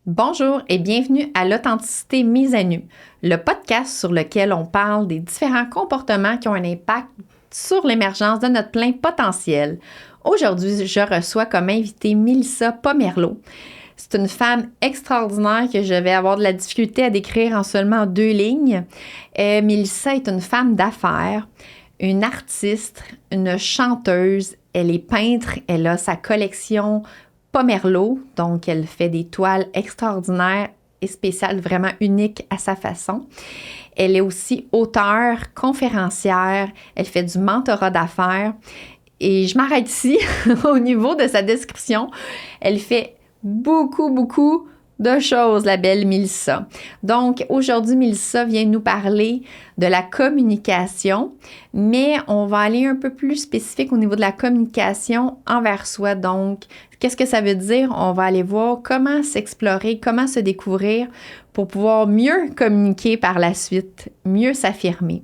Bonjour et bienvenue à l'Authenticité mise à nu, le podcast sur lequel on parle des différents comportements qui ont un impact sur l'émergence de notre plein potentiel. Aujourd'hui, je reçois comme invitée Mélissa Pomerleau. C'est une femme extraordinaire que je vais avoir de la difficulté à décrire en seulement 2 lignes. Mélissa est une femme d'affaires, une artiste, une chanteuse. Elle est peintre, elle a sa collection Pomerleau, donc elle fait des toiles extraordinaires et spéciales, vraiment uniques à sa façon. Elle est aussi auteure, conférencière, elle fait du mentorat d'affaires. Et je m'arrête ici au niveau de sa description. Elle fait beaucoup de choses, la belle Mélissa. Donc, aujourd'hui, Mélissa vient nous parler de la communication, mais on va aller un peu plus spécifique au niveau de la communication envers soi. Donc, qu'est-ce que ça veut dire? On va aller voir comment s'explorer, comment se découvrir pour pouvoir mieux communiquer par la suite, mieux s'affirmer.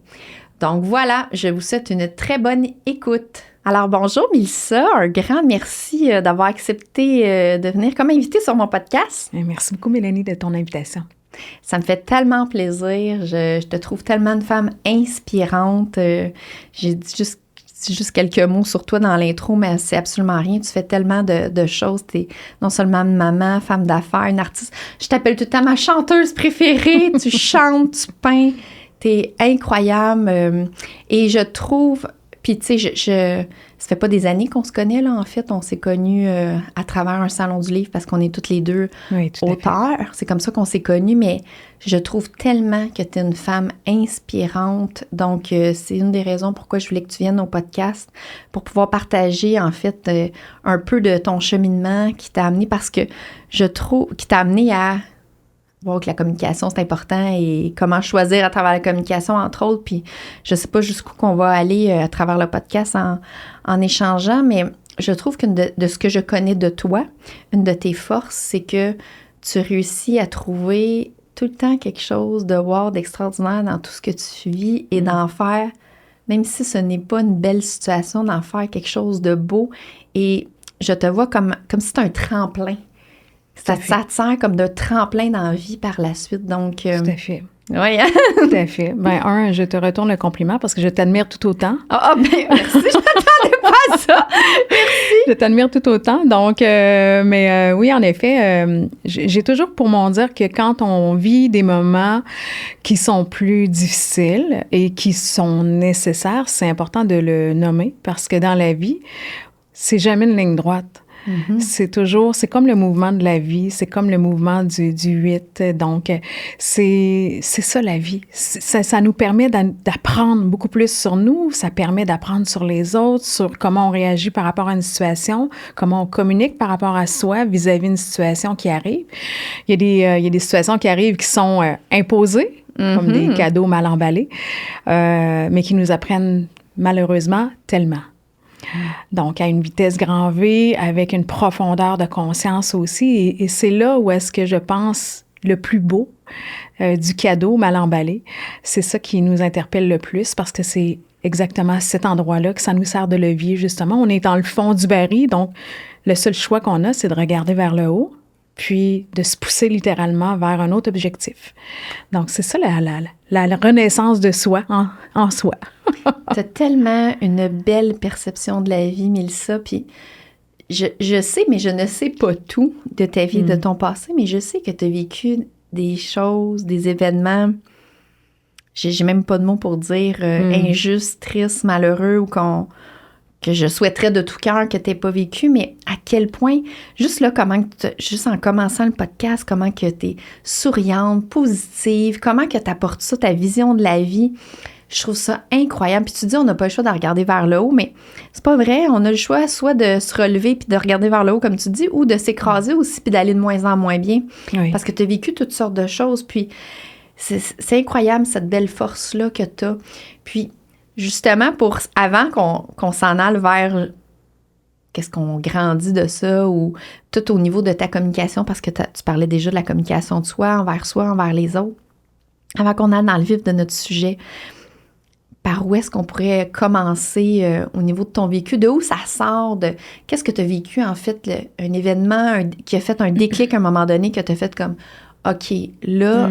Donc voilà, je vous souhaite une très bonne écoute. Alors bonjour Mélissa, un grand merci d'avoir accepté de venir comme invitée sur mon podcast. Merci beaucoup Mélanie de ton invitation. Ça me fait tellement plaisir, je te trouve tellement une femme inspirante. J'ai dit juste quelques mots sur toi dans l'intro, mais c'est absolument rien. Tu fais tellement de choses. Tu es non seulement une maman, femme d'affaires, une artiste. Je t'appelle tout le temps ma chanteuse préférée. Tu chantes, tu peins. Tu es incroyable. Et je trouve... Puis, tu sais, ça fait pas des années qu'on se connaît, là, en fait. On s'est connus à travers un salon du livre parce qu'on est toutes les deux auteurs. C'est comme ça qu'on s'est connus, mais je trouve tellement que tu es une femme inspirante. Donc, c'est une des raisons pourquoi je voulais que tu viennes au podcast, pour pouvoir partager, en fait, un peu de ton cheminement qui t'a amené, parce que je trouve, qui t'a amené à voir que la communication, c'est important et comment choisir à travers la communication, entre autres. Puis je sais pas jusqu'où qu'on va aller à travers le podcast en échangeant, mais je trouve que de ce que je connais de toi, une de tes forces, c'est que tu réussis à trouver tout le temps quelque chose de wow, d'extraordinaire dans tout ce que tu vis et d'en faire, même si ce n'est pas une belle situation, d'en faire quelque chose de beau. Et je te vois comme si c'était un tremplin. Ça te sert comme de tremplin dans la vie par la suite, donc... Tout à fait. Oui. Tout à fait. Bien, je te retourne le compliment parce que je t'admire tout autant. Bien, merci, je m'attendais pas à ça. Merci. Je t'admire tout autant. Donc, oui, en effet, j'ai toujours pour mon dire que quand on vit des moments qui sont plus difficiles et qui sont nécessaires, c'est important de le nommer parce que dans la vie, c'est jamais une ligne droite. Mm-hmm. C'est comme le mouvement de la vie, c'est comme le mouvement du 8. Donc, c'est ça la vie. Ça nous permet d'apprendre beaucoup plus sur nous, ça permet d'apprendre sur les autres, sur comment on réagit par rapport à une situation, comment on communique par rapport à soi vis-à-vis d'une situation qui arrive. Il y a des situations qui arrivent qui sont imposées, comme des cadeaux mal emballés, mais qui nous apprennent malheureusement tellement. Donc, à une vitesse grand V, avec une profondeur de conscience aussi. Et c'est là où est-ce que je pense le plus beau du cadeau mal emballé. C'est ça qui nous interpelle le plus parce que c'est exactement à cet endroit-là que ça nous sert de levier, justement. On est dans le fond du baril, donc le seul choix qu'on a, c'est de regarder vers le haut, puis de se pousser littéralement vers un autre objectif. Donc, c'est ça la renaissance de soi en soi. Tu as tellement une belle perception de la vie, Mélissa, puis je sais, mais je ne sais pas tout de ta vie, de ton passé, mais je sais que tu as vécu des choses, des événements, j'ai même pas de mots pour dire injustes, tristes, malheureux, ou que je souhaiterais de tout cœur que tu n'aies pas vécu, mais à quel point, juste là, juste en commençant le podcast, comment que tu es souriante, positive, comment que tu apportes ça, ta vision de la vie. Je trouve ça incroyable. Puis tu dis, on n'a pas le choix de regarder vers le haut, mais c'est pas vrai. On a le choix soit de se relever puis de regarder vers le haut, comme tu dis, ou de s'écraser aussi puis d'aller de moins en moins bien. Oui. Parce que tu as vécu toutes sortes de choses. Puis c'est incroyable, cette belle force-là que tu as. Puis justement, avant qu'on s'en aille vers qu'est-ce qu'on grandit de ça, ou tout au niveau de ta communication, parce que tu parlais déjà de la communication de soi, envers les autres, avant qu'on aille dans le vif de notre sujet, par où est-ce qu'on pourrait commencer au niveau de ton vécu? De où ça sort? Qu'est-ce que tu as vécu, en fait, un événement qui a fait un déclic à un moment donné que tu as fait comme, OK, là,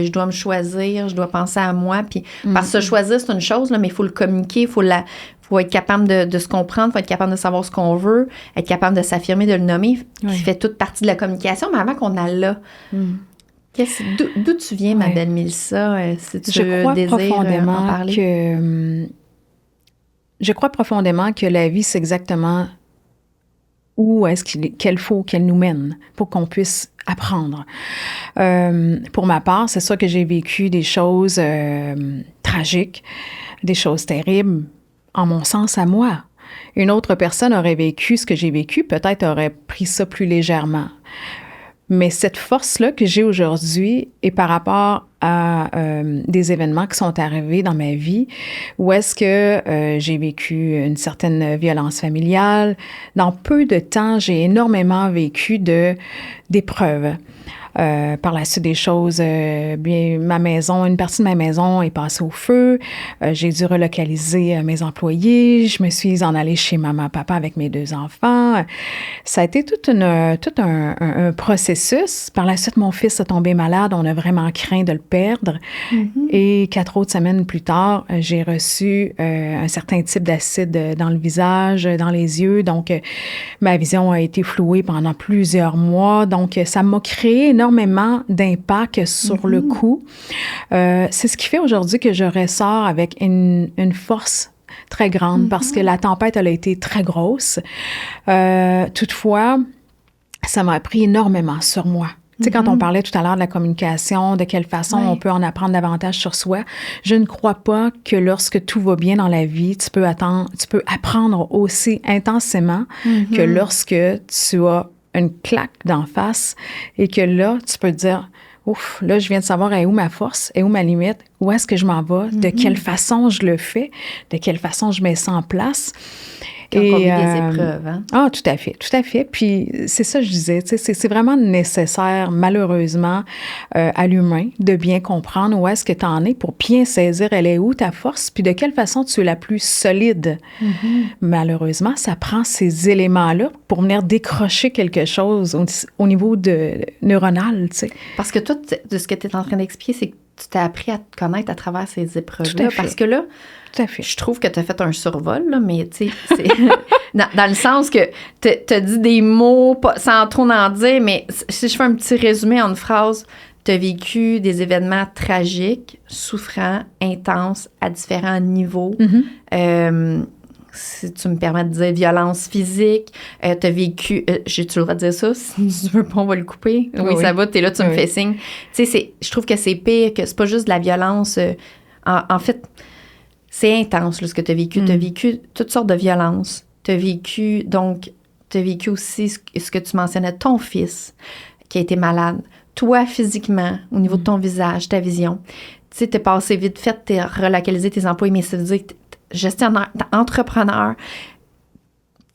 je dois me choisir, je dois penser à moi. Puis, parce que se choisir, c'est une chose, là, mais il faut le communiquer, il faut être capable de se comprendre, il faut être capable de savoir ce qu'on veut, être capable de s'affirmer, de le nommer, qui fait toute partie de la communication. Mais avant qu'on aille là, d'où tu viens, ma belle Mélissa, si tu désires en parler? Je crois profondément que la vie, c'est exactement où est-ce qu'elle nous mène pour qu'on puisse apprendre. Pour ma part, c'est sûr que j'ai vécu des choses tragiques, des choses terribles, en mon sens à moi. Une autre personne aurait vécu ce que j'ai vécu, peut-être aurait pris ça plus légèrement. Mais cette force-là que j'ai aujourd'hui est par rapport à des événements qui sont arrivés dans ma vie où est-ce que j'ai vécu une certaine violence familiale. Dans peu de temps, j'ai énormément vécu d'épreuves. Par la suite des choses, une partie de ma maison est passée au feu. J'ai dû relocaliser mes employés. Je me suis en allée chez maman, papa avec mes 2 enfants. Ça a été tout un processus. Par la suite, mon fils a tombé malade. On a vraiment craint de le perdre. Et 4 autres semaines plus tard, j'ai reçu un certain type d'acide dans le visage, dans les yeux. Donc, ma vision a été flouée pendant plusieurs mois. Donc, ça m'a créé énormément d'impact sur le coup. C'est ce qui fait aujourd'hui que je ressors avec une force très grande parce que la tempête, elle a été très grosse. Toutefois, ça m'a appris énormément sur moi. Tu sais, quand on parlait tout à l'heure de la communication, de quelle façon on peut en apprendre davantage sur soi, je ne crois pas que lorsque tout va bien dans la vie, tu peux apprendre aussi intensément que lorsque tu as une claque d'en face et que là, tu peux te dire, ouf, là, je viens de savoir où ma force, où ma limite, où est-ce que je m'en vais, de quelle façon je le fais, de quelle façon je mets ça en place. Quand on vit des épreuves, hein? Ah, tout à fait. Puis c'est ça que je disais, tu sais, c'est vraiment nécessaire, malheureusement, à l'humain de bien comprendre où est-ce que tu en es pour bien saisir elle est où ta force, puis de quelle façon tu es la plus solide. Malheureusement, ça prend ces éléments-là pour venir décrocher quelque chose au niveau neuronal, tu sais. Parce que toi, de ce que tu es en train d'expliquer, c'est que tu t'es appris à te connaître à travers ces épreuves-là. Parce que là, je trouve que tu as fait un survol, là, mais tu sais, c'est dans le sens que tu as dit des mots sans trop en dire, mais si je fais un petit résumé en une phrase, tu as vécu des événements tragiques, souffrants, intenses, à différents niveaux. Si tu me permets de dire violence physique, tu as vécu... j'ai-tu le droit de dire ça? Si tu veux pas, on va le couper. Oui, ça va, t'es là, tu me fais signe. Tu sais, je trouve que c'est pire, que c'est pas juste de la violence. En fait, c'est intense, là, ce que tu as vécu. Tu as vécu toutes sortes de violences. Tu as vécu aussi ce que tu mentionnais, ton fils qui a été malade. Toi, physiquement, au niveau de ton visage, ta vision. Tu sais, t'es passé vite fait, t'es relocalisé tes employés, mais ça veut dire que gestionnaire, entrepreneur.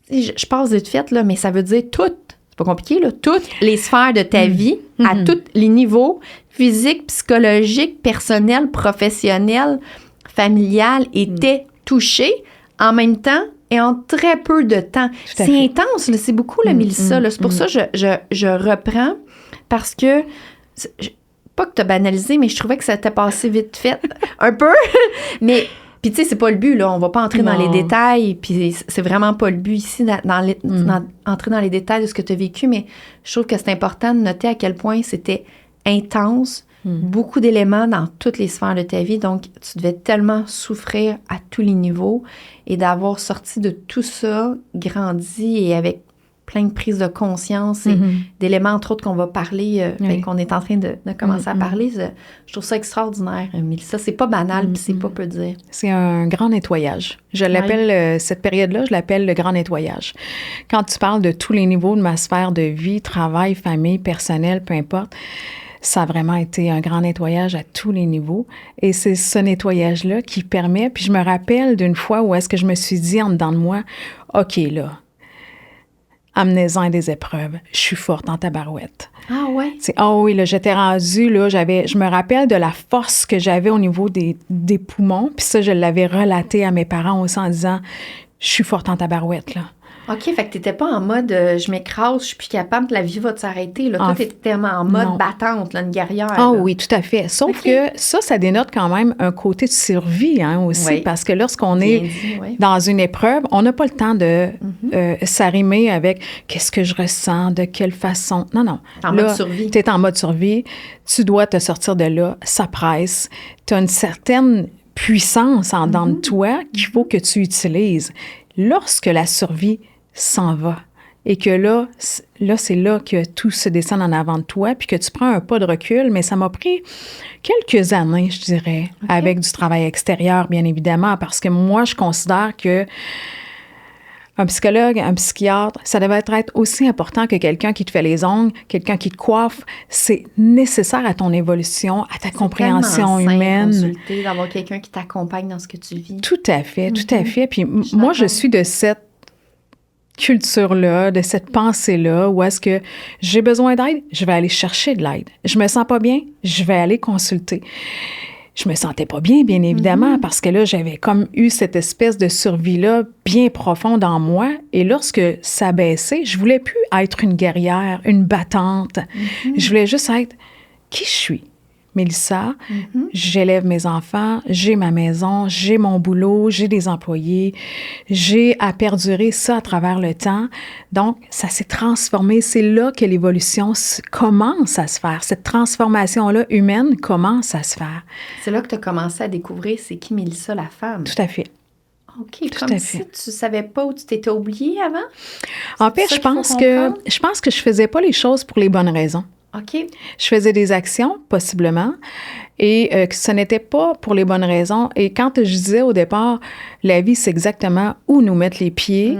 Je passe vite fait, là, mais ça veut dire toutes, c'est pas compliqué, là, toutes les sphères de ta vie, à tous les niveaux, physique, psychologique, personnel, professionnel, familial, étaient touchés en même temps et en très peu de temps. C'est intense, là, c'est beaucoup, là, Mélissa. Là, c'est pour ça que je reprends, parce que... pas que tu as banalisé, mais je trouvais que ça t'a passé vite fait, un peu, mais... Puis, tu sais, c'est pas le but, là. On va pas entrer dans les détails. Puis, c'est vraiment pas le but ici d'entrer dans les détails de ce que tu as vécu. Mais je trouve que c'est important de noter à quel point c'était intense. Beaucoup d'éléments dans toutes les sphères de ta vie. Donc, tu devais tellement souffrir à tous les niveaux. Et d'avoir sorti de tout ça, grandi et avec plein de prises de conscience et d'éléments, entre autres, qu'on va parler, qu'on est en train de commencer à parler. Je trouve ça extraordinaire, Mélissa. C'est pas banal, puis c'est pas peu dire. C'est un grand nettoyage. Je l'appelle, cette période-là, je l'appelle le grand nettoyage. Quand tu parles de tous les niveaux de ma sphère de vie, travail, famille, personnel, peu importe, ça a vraiment été un grand nettoyage à tous les niveaux. Et c'est ce nettoyage-là qui permet, puis je me rappelle d'une fois où est-ce que je me suis dit en dedans de moi, OK, là, amenez-en des épreuves. Je suis forte en tabarouette. Ah ouais? Ah oui, là, j'étais rendue, là, je me rappelle de la force que j'avais au niveau des poumons, puis ça, je l'avais relaté à mes parents aussi en disant, je suis forte en tabarouette, là. OK, fait que t'étais pas en mode je m'écrase, je suis plus capable, la vie va s'arrêter. Toi, t'étais en mode battante, là, une guerrière. Ah oui, tout à fait. Sauf que ça dénote quand même un côté de survie aussi, parce que lorsqu'on est dans une épreuve, on n'a pas le temps de s'arrimer avec qu'est-ce que je ressens, de quelle façon. Non. En mode survie. Tu es en mode survie, tu dois te sortir de là, ça presse. Tu as une certaine puissance en dedans de toi qu'il faut que tu utilises. Lorsque la survie s'en va et que là, c'est là que tout se descend en avant de toi puis que tu prends un pas de recul, mais ça m'a pris quelques années, je dirais, avec du travail extérieur, bien évidemment, parce que moi, je considère que un psychologue, un psychiatre, ça devait être aussi important que quelqu'un qui te fait les ongles, quelqu'un qui te coiffe. C'est nécessaire à ton évolution, à ta compréhension humaine. C'est consulter, d'avoir quelqu'un qui t'accompagne dans ce que tu vis. Tout à fait, tout à fait. Puis moi, je suis de cette culture-là, de cette pensée-là, où est-ce que j'ai besoin d'aide, je vais aller chercher de l'aide. Je me sens pas bien, je vais aller consulter. Je me sentais pas bien, bien évidemment, parce que là, j'avais comme eu cette espèce de survie-là bien profonde en moi. Et lorsque ça baissait, je voulais plus être une guerrière, une battante. Je voulais juste être qui je suis. Mélissa, j'élève mes enfants, j'ai ma maison, j'ai mon boulot, j'ai des employés, j'ai à perdurer ça à travers le temps. Donc, ça s'est transformé. C'est là que l'évolution commence à se faire. Cette transformation-là humaine commence à se faire. C'est là que tu as commencé à découvrir c'est qui Mélissa, la femme. Tout à fait. OK, comme si tu savée pas où tu t'étais oubliée avant? En fait, je pense que je faisais pas les choses pour les bonnes raisons. OK. Je faisais des actions, possiblement, et que ce n'était pas pour les bonnes raisons. Et quand je disais au départ, la vie, c'est exactement où nous mettre les pieds,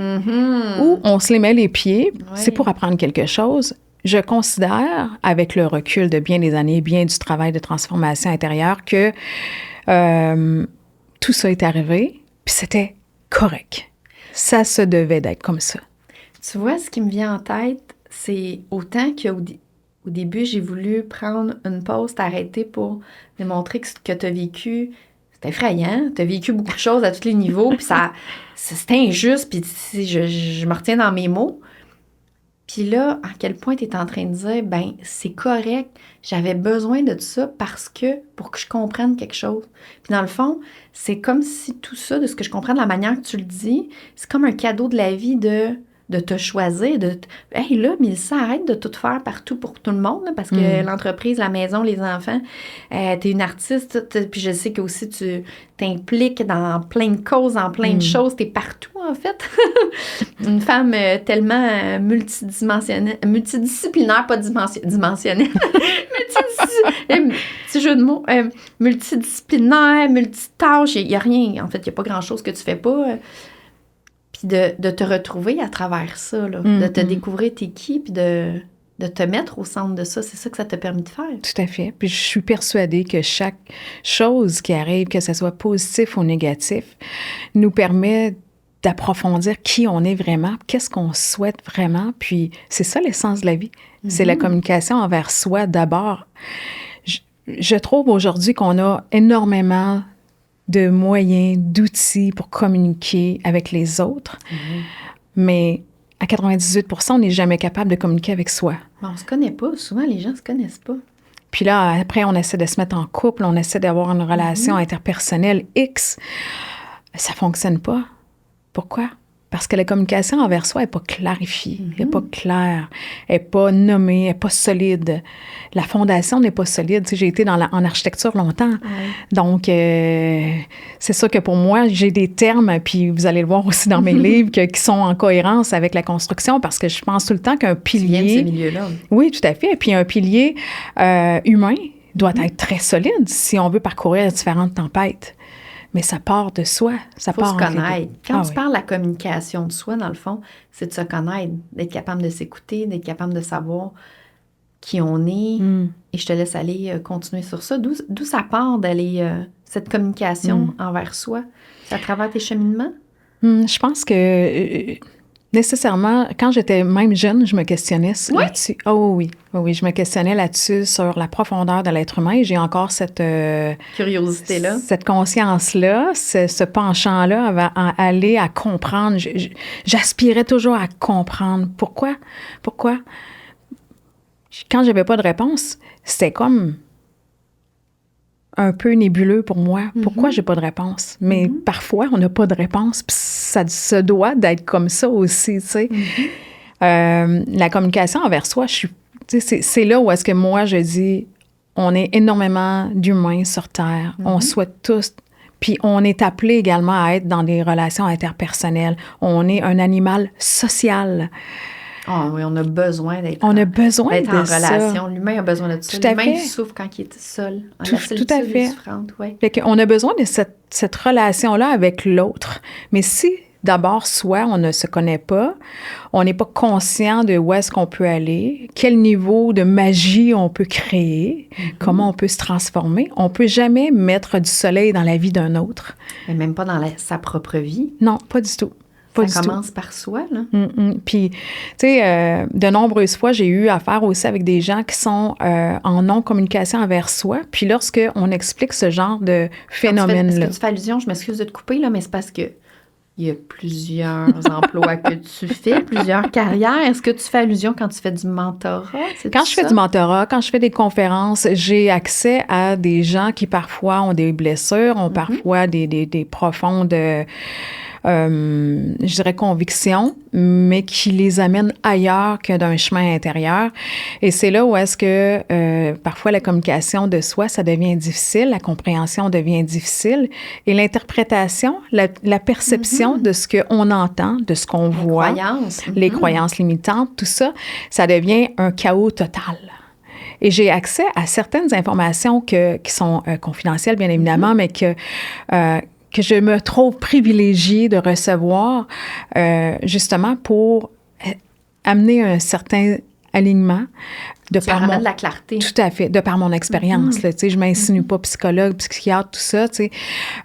où on se les met les pieds, c'est pour apprendre quelque chose. Je considère, avec le recul de bien des années, bien du travail de transformation intérieure, que tout ça est arrivé, puis c'était correct. Ça se devait d'être comme ça. Tu vois, ce qui me vient en tête, c'est autant qu'au début, j'ai voulu prendre une pause, t'arrêter pour démontrer que ce que tu as vécu, c'est effrayant. Tu as vécu beaucoup de choses à tous les niveaux, puis c'est injuste, puis je me retiens dans mes mots. Puis là, à quel point tu es en train de dire, ben c'est correct, j'avais besoin de tout ça pour que je comprenne quelque chose. Puis dans le fond, c'est comme si tout ça, de ce que je comprends de la manière que tu le dis, c'est comme un cadeau de la vie de te choisir, hey là, Mélissa, arrête de tout faire partout pour tout le monde, là, parce que l'entreprise, la maison, les enfants, t'es une artiste, puis je sais que aussi tu t'impliques dans plein de causes, dans plein de choses, t'es partout, en fait. Une femme tellement multidisciplinaire, pas dimensionnelle, petit jeu de mots, multidisciplinaire, multitâche, il n'y a rien, en fait, il n'y a pas grand-chose que tu fais pas. Puis de te retrouver à travers ça, là, de te découvrir t'es qui, puis de te mettre au centre de ça. C'est ça que ça t'a permis de faire. Tout à fait. Puis je suis persuadée que chaque chose qui arrive, que ce soit positif ou négatif, nous permet d'approfondir qui on est vraiment, qu'est-ce qu'on souhaite vraiment. Puis c'est ça l'essence de la vie. C'est la communication envers soi d'abord. Je trouve aujourd'hui qu'on a énormément de moyens, d'outils pour communiquer avec les autres. Mais à 98%, on n'est jamais capable de communiquer avec soi. On ne se connaît pas. Souvent, les gens ne se connaissent pas. Puis là, après, on essaie de se mettre en couple, on essaie d'avoir une relation interpersonnelle X. Ça ne fonctionne pas. Pourquoi? Parce que la communication envers soi n'est pas clarifiée, elle n'est pas claire, elle n'est pas nommée, elle n'est pas solide. La fondation n'est pas solide. Tu sais, j'ai été en architecture longtemps. Donc, c'est ça que pour moi, j'ai des termes, puis vous allez le voir aussi dans mes livres, qui sont en cohérence avec la construction, parce que je pense tout le temps qu'un pilier... Tu viens de ce milieu-là. Oui, tout à fait. Puis un pilier humain doit être très solide si on veut parcourir différentes tempêtes. Mais ça part de soi. Ça faut part se connaître. Quand tu parles de la communication de soi, dans le fond, c'est de se connaître, d'être capable de s'écouter, d'être capable de savoir qui on est. Et je te laisse aller continuer sur ça. D'où ça part d'aller cette communication envers soi? C'est à travers tes cheminements? Je pense que nécessairement, quand j'étais même jeune, je me questionnais là-dessus. Oh oui, je me questionnais là-dessus sur la profondeur de l'être humain. J'ai encore cette curiosité-là. Cette conscience-là, ce penchant-là à aller à comprendre. J'aspirais toujours à comprendre. Pourquoi? Quand j'avais pas de réponse, c'était comme un peu nébuleux pour moi. Pourquoi j'ai pas de réponse? Mais parfois, on n'a pas de réponse, puis ça se doit d'être comme ça aussi, tu sais. La communication envers soi, c'est là où est-ce que moi, je dis, on est énormément d'humains sur Terre. On souhaite tous, puis on est appelé également à être dans des relations interpersonnelles. On est un animal social. Ah oui, on a besoin d'être en relation. L'humain a besoin de ça. L'humain souffre quand il est seul. Tout à fait. Fait qu'on a besoin de cette relation-là avec l'autre. Mais si, d'abord, soit on ne se connaît pas, on n'est pas conscient de où est-ce qu'on peut aller, quel niveau de magie on peut créer, comment on peut se transformer, on ne peut jamais mettre du soleil dans la vie d'un autre. Mais même pas dans sa propre vie. Non, pas du tout. Ça commence par soi, là. Puis, tu sais, de nombreuses fois, j'ai eu affaire aussi avec des gens qui sont en non-communication envers soi. Puis lorsqu'on explique ce genre de phénomène-là... Est-ce que tu fais allusion, je m'excuse de te couper, là, mais c'est parce que il y a plusieurs emplois que tu fais, plusieurs carrières. Est-ce que tu fais allusion quand tu fais du mentorat? Quand je fais du mentorat, quand je fais des conférences, j'ai accès à des gens qui parfois ont des blessures, ont parfois des profondes... je dirais convictions, mais qui les amènent ailleurs que d'un chemin intérieur. Et c'est là où est-ce que parfois la communication de soi, ça devient difficile, la compréhension devient difficile, et l'interprétation, la perception de ce qu'on entend, de ce qu'on voit, les croyances limitantes, tout ça, ça devient un chaos total. Et j'ai accès à certaines informations qui sont confidentielles, bien évidemment, mais que je me trouve privilégiée de recevoir justement pour amener un certain alignement. Tu ramènes de la clarté. Tout à fait, de par mon expérience. Là, tu sais, je ne m'insinue pas psychologue, psychiatre, tout ça. Tu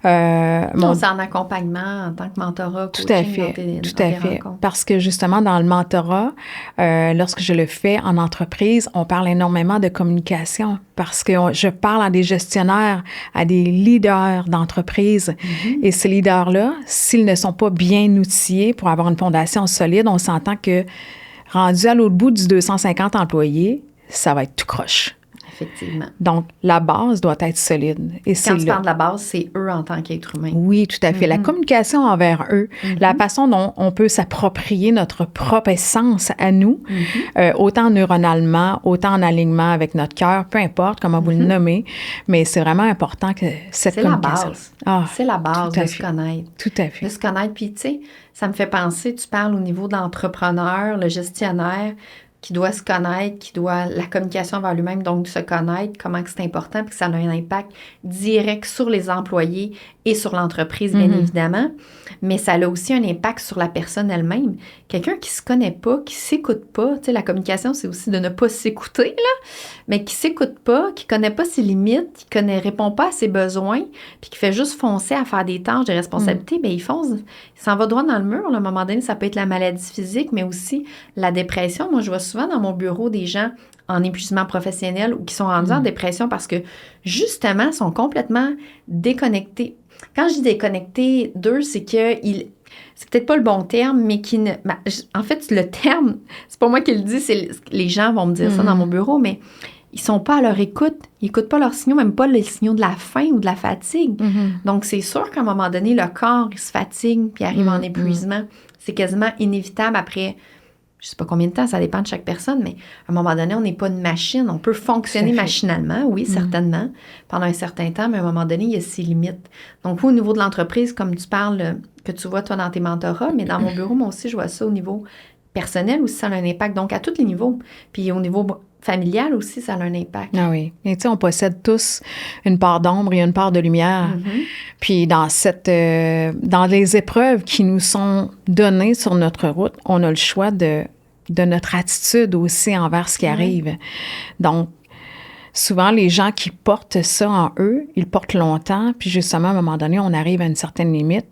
sais, non, c'est en accompagnement, en tant que mentorat, coaching, tout à fait. Parce que justement, dans le mentorat, lorsque je le fais en entreprise, on parle énormément de communication parce que je parle à des gestionnaires, à des leaders d'entreprise. Et ces leaders-là, s'ils ne sont pas bien outillés pour avoir une fondation solide, on s'entend que rendu à l'autre bout du 250 employés, ça va être tout croche. Effectivement. Donc, la base doit être solide. Et quand tu parles de la base, c'est eux en tant qu'être humain. Oui, tout à fait. La communication envers eux, la façon dont on peut s'approprier notre propre essence à nous, autant neuronalement, autant en alignement avec notre cœur, peu importe comment vous le nommez, mais c'est vraiment important que cette communication... C'est la base de se connaître. Tout à fait. De se connaître. Puis, tu sais, ça me fait penser, tu parles au niveau de l'entrepreneur, le gestionnaire, qui doit se connaître, qui doit la communication vers lui-même, donc se connaître, comment que c'est important, puis que ça a un impact direct sur les employés et sur l'entreprise, bien évidemment, mais ça a aussi un impact sur la personne elle-même. Quelqu'un qui se connaît pas, qui s'écoute pas, tu sais, la communication, c'est aussi de ne pas s'écouter, là, mais qui s'écoute pas, qui connaît pas ses limites, qui répond pas à ses besoins, puis qui fait juste foncer à faire des tâches, des responsabilités, bien, il fonce, il s'en va droit dans le mur, là. À un moment donné, ça peut être la maladie physique, mais aussi la dépression. Moi, je vois souvent dans mon bureau des gens en épuisement professionnel ou qui sont rendus en dépression parce que, justement, sont complètement déconnectés. Quand je dis déconnectés d'eux, c'est que c'est peut-être pas le bon terme, mais en fait, le terme, c'est pas moi qui le dis, les gens vont me dire ça dans mon bureau, mais ils sont pas à leur écoute. Ils n'écoutent pas leurs signaux, même pas les signaux de la faim ou de la fatigue. Donc, c'est sûr qu'à un moment donné, le corps, il se fatigue puis arrive en épuisement. C'est quasiment inévitable après... Je ne sais pas combien de temps, ça dépend de chaque personne, mais à un moment donné, on n'est pas une machine. On peut fonctionner machinalement, oui, certainement, pendant un certain temps, mais à un moment donné, il y a ses limites. Donc, au niveau de l'entreprise, comme tu parles, que tu vois, toi, dans tes mentorats, mais dans mon bureau, moi aussi, je vois ça au niveau personnel aussi, ça a un impact. Donc, à tous les niveaux. Puis au niveau familial aussi, ça a un impact. Ah oui. Et tu sais, on possède tous une part d'ombre et une part de lumière. Puis dans les épreuves qui nous sont données sur notre route, on a le choix de notre attitude aussi envers ce qui arrive. Donc, souvent, les gens qui portent ça en eux, ils portent longtemps, puis justement, à un moment donné, on arrive à une certaine limite.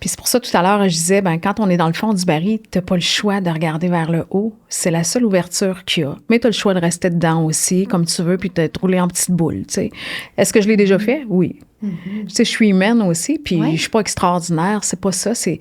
Puis c'est pour ça, tout à l'heure, je disais, quand on est dans le fond du baril, tu n'as pas le choix de regarder vers le haut. C'est la seule ouverture qu'il y a. Mais tu as le choix de rester dedans aussi, comme tu veux, puis de te rouler en petite boule, tu sais. Est-ce que je l'ai déjà fait? Oui. Tu sais, je suis humaine aussi, puis je suis pas extraordinaire, c'est pas ça. C'est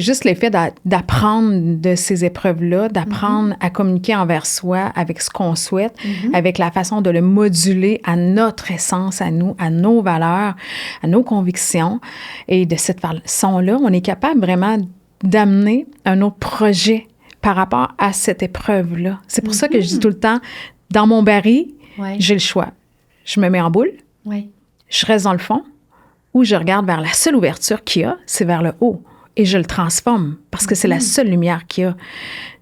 juste l'effet d'apprendre de ces épreuves-là, d'apprendre à communiquer envers soi avec ce qu'on souhaite, avec la façon de le moduler à notre essence, à nous, à nos valeurs, à nos convictions. Et de cette façon-là, on est capable vraiment d'amener un autre projet par rapport à cette épreuve-là. C'est pour ça que je dis tout le temps, dans mon baril, j'ai le choix. Je me mets en boule. Je reste dans le fond ou je regarde vers la seule ouverture qu'il y a, c'est vers le haut. Et je le transforme parce que c'est la seule lumière qu'il y a.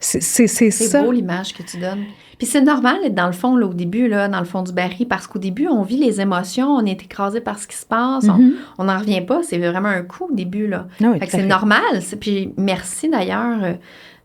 C'est ça. C'est beau l'image que tu donnes. Puis c'est normal d'être dans le fond, là, au début, là, dans le fond du baril, parce qu'au début, on vit les émotions, on est écrasé par ce qui se passe, on n'en revient pas. C'est vraiment un coup au début, là. Oui, fait que c'est normal. Puis merci d'ailleurs,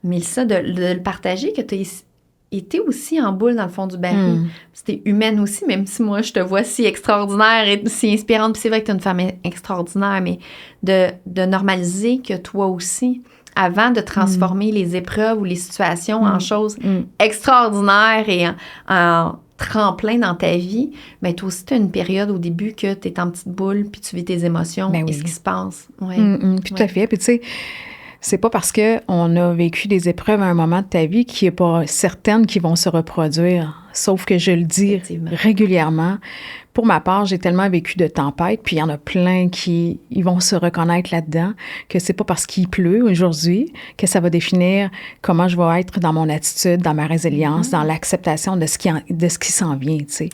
Mélissa, de le partager, que tu as été aussi en boule dans le fond du baril. C'était humaine aussi, même si moi, je te vois si extraordinaire et si inspirante. Puis c'est vrai que tu es une femme extraordinaire, mais de normaliser que toi aussi, avant de transformer les épreuves ou les situations en choses extraordinaires et en tremplin dans ta vie, bien, toi aussi, tu as une période au début que tu es en petite boule, puis tu vis tes émotions et ce qui se passe. Tout à fait. Puis tu sais, c'est pas parce qu'on a vécu des épreuves à un moment de ta vie qu'il n'est pas certaine qu'ils vont se reproduire. Sauf que je le dis régulièrement. Pour ma part, j'ai tellement vécu de tempêtes, puis il y en a plein qui ils vont se reconnaître là-dedans, que c'est pas parce qu'il pleut aujourd'hui que ça va définir comment je vais être dans mon attitude, dans ma résilience, dans l'acceptation de ce qui s'en vient, tu sais.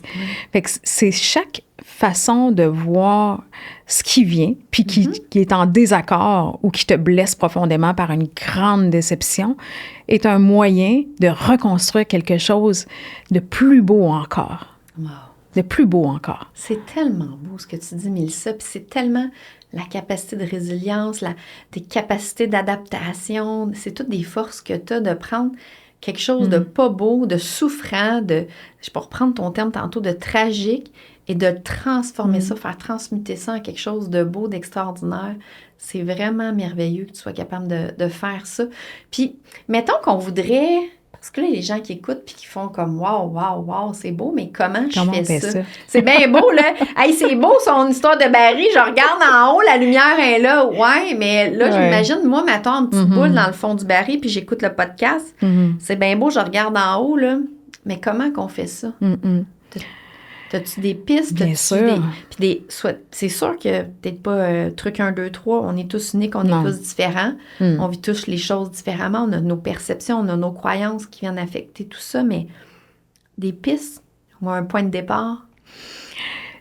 Fait que c'est chaque façon de voir ce qui vient, puis qui est en désaccord ou qui te blesse profondément par une grande déception, est un moyen de reconstruire quelque chose de plus beau encore. Wow. De plus beau encore. C'est tellement beau ce que tu dis, Mélissa, puis c'est tellement la capacité de résilience, tes capacités d'adaptation, c'est toutes des forces que tu as de prendre quelque chose de pas beau, de souffrant, je peux reprendre ton terme tantôt, de tragique, et de transformer ça, faire transmuter ça en quelque chose de beau, d'extraordinaire. C'est vraiment merveilleux que tu sois capable de faire ça. Puis, mettons qu'on voudrait... Parce que là, les gens qui écoutent puis qui font comme « Wow, wow, wow, c'est beau, mais comment je fais ça? » C'est bien beau, là. « Hey, c'est beau, son histoire de baril. Je regarde en haut, la lumière est là. » Ouais, mais là, je m'imagine, moi, mettons, une petite boule dans le fond du baril puis j'écoute le podcast. C'est bien beau, je regarde en haut, là. Mais comment qu'on fait ça? T'as-tu des pistes? Bien sûr. C'est sûr que peut-être pas truc 1, 2, 3, on est tous uniques, on est tous différents. On vit tous les choses différemment. On a nos perceptions, on a nos croyances qui viennent affecter tout ça, mais des pistes ou un point de départ?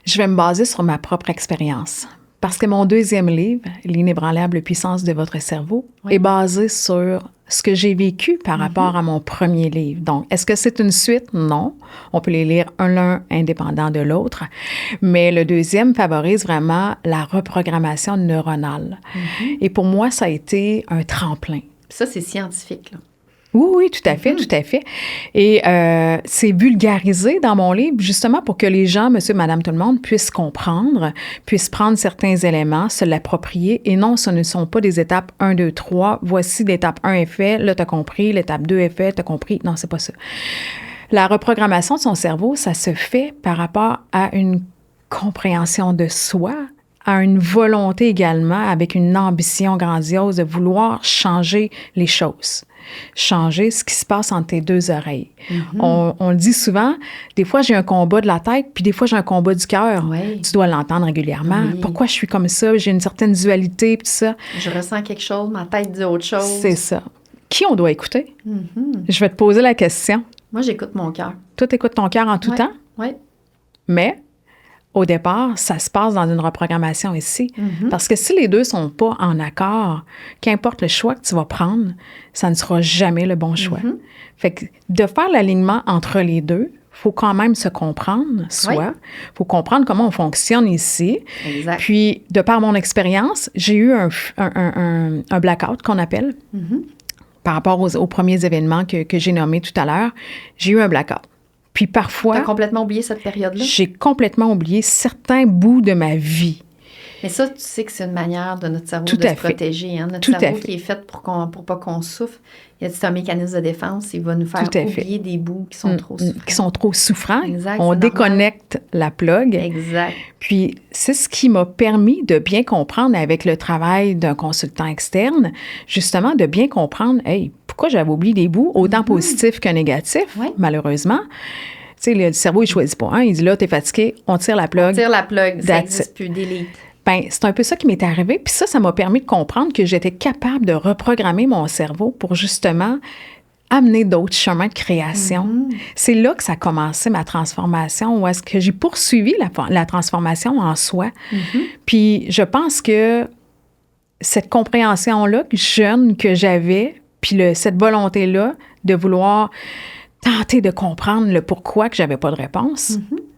Je vais me baser sur ma propre expérience. Parce que mon deuxième livre, L'inébranlable puissance de votre cerveau, est basé sur ce que j'ai vécu par rapport à mon premier livre. Donc, est-ce que c'est une suite? Non. On peut les lire l'un indépendant de l'autre. Mais le deuxième favorise vraiment la reprogrammation neuronale. Et pour moi, ça a été un tremplin. Ça, c'est scientifique, là. Oui, tout à fait, tout à fait. Et c'est vulgarisé dans mon livre, justement pour que les gens, monsieur, madame, tout le monde, puissent comprendre, puissent prendre certains éléments, se l'approprier. Et non, ce ne sont pas des étapes 1, 2, 3. Voici l'étape 1 est fait, là, t'as compris. L'étape 2 est fait, t'as compris. Non, c'est pas ça. La reprogrammation de son cerveau, ça se fait par rapport à une compréhension de soi, à une volonté également, avec une ambition grandiose de vouloir changer les choses. Changer ce qui se passe entre tes deux oreilles. On le dit souvent, des fois j'ai un combat de la tête, puis des fois j'ai un combat du cœur. Tu dois l'entendre régulièrement. Pourquoi je suis comme ça? J'ai une certaine dualité, puis tout ça. Je ressens quelque chose, ma tête dit autre chose. C'est ça. Qui on doit écouter? Je vais te poser la question. Moi, j'écoute mon cœur. Toi, t'écoutes ton cœur en tout temps? Oui. Mais... au départ, ça se passe dans une reprogrammation ici. Parce que si les deux ne sont pas en accord, qu'importe le choix que tu vas prendre, ça ne sera jamais le bon choix. Fait que de faire l'alignement entre les deux, il faut quand même se comprendre, soi. Il faut comprendre comment on fonctionne ici. Exact. Puis, de par mon expérience, j'ai eu un blackout qu'on appelle. Par rapport aux premiers événements que j'ai nommés tout à l'heure, j'ai eu un blackout. Puis parfois... T'as complètement oublié cette période-là? J'ai complètement oublié certains bouts de ma vie. Mais ça, tu sais que c'est une manière de notre cerveau Tout de à se fait. protéger. Hein? Notre Tout à cerveau fait. qui est fait pour pas qu'on souffre. C'est un mécanisme de défense. Il va nous faire Tout à oublier fait. des bouts qui sont trop souffrants. Qui sont trop souffrants. Exact, On c'est normal. déconnecte la plug. Exact. Puis, c'est ce qui m'a permis de bien comprendre avec le travail d'un consultant externe, justement, de bien comprendre, hey, pourquoi j'avais oublié des bouts, autant positifs que négatifs, Oui. malheureusement. Tu sais, le cerveau, il choisit pas. Hein? Il dit là, t'es fatigué, on tire la plug. On tire la plug, ça That's n'existe plus, delete. Ben, c'est un peu ça qui m'est arrivé. Puis ça m'a permis de comprendre que j'étais capable de reprogrammer mon cerveau pour justement amener d'autres chemins de création. C'est là que ça a commencé ma transformation, où est-ce que j'ai poursuivi la transformation en soi. Puis je pense que cette compréhension-là, jeune, que j'avais, puis cette volonté-là de vouloir tenter de comprendre le pourquoi que j'avais pas de réponse,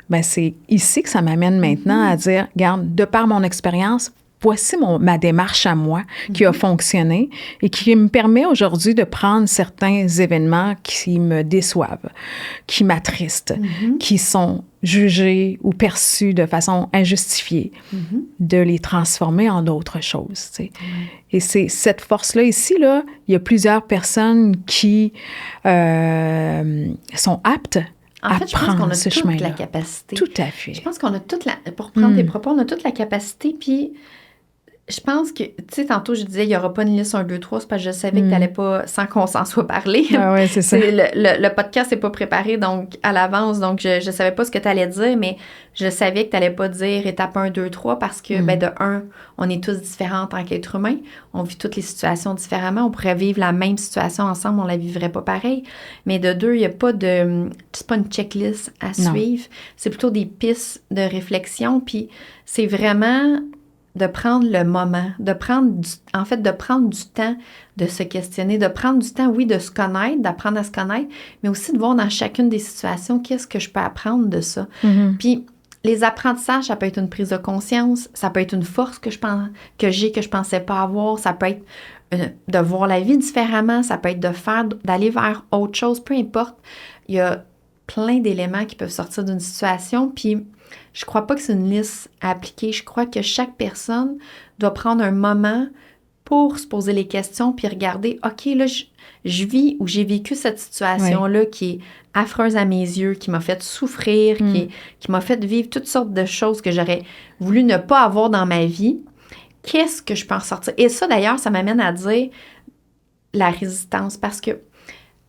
ben c'est ici que ça m'amène maintenant à dire, regarde, de par mon expérience, voici ma démarche à moi qui a fonctionné et qui me permet aujourd'hui de prendre certains événements qui me déçoivent, qui m'attristent, qui sont jugés ou perçus de façon injustifiée, de les transformer en d'autres choses. Tu sais. Et c'est cette force-là ici, là, il y a plusieurs personnes qui sont aptes en fait, je pense qu'on a ce toute chemin-là. la capacité. Tout à fait. Je pense qu'on a toute la... Pour prendre tes propos, on a toute la capacité, puis je pense que, tu sais, tantôt, je disais, il n'y aura pas une liste 1, 2, 3, c'est parce que je savais que tu n'allais pas, sans qu'on s'en soit parlé. Ah ouais, c'est ça. Le podcast n'est pas préparé donc à l'avance, donc je ne savais pas ce que tu allais dire, mais je savais que tu n'allais pas dire étape 1, 2, 3, parce que, ben, de un, on est tous différents en tant qu'êtres humains. On vit toutes les situations différemment. On pourrait vivre la même situation ensemble, on ne la vivrait pas pareil. Mais de deux, il n'y a pas de... C'est pas une checklist à suivre. C'est plutôt des pistes de réflexion, puis c'est vraiment... de prendre le moment, de prendre du temps de se questionner, de prendre du temps, oui, de se connaître, d'apprendre à se connaître, mais aussi de voir dans chacune des situations qu'est-ce que je peux apprendre de ça. Puis, les apprentissages, ça peut être une prise de conscience, ça peut être une force que je pensais pas avoir, ça peut être de voir la vie différemment, ça peut être d'aller vers autre chose, peu importe. Il y a plein d'éléments qui peuvent sortir d'une situation, puis je crois pas que c'est une liste à appliquer. Je crois que chaque personne doit prendre un moment pour se poser les questions puis regarder, OK, là, je vis ou j'ai vécu cette situation-là qui est affreuse à mes yeux, qui m'a fait souffrir, qui m'a fait vivre toutes sortes de choses que j'aurais voulu ne pas avoir dans ma vie. Qu'est-ce que je peux en sortir? Et ça, d'ailleurs, ça m'amène à dire la résistance parce que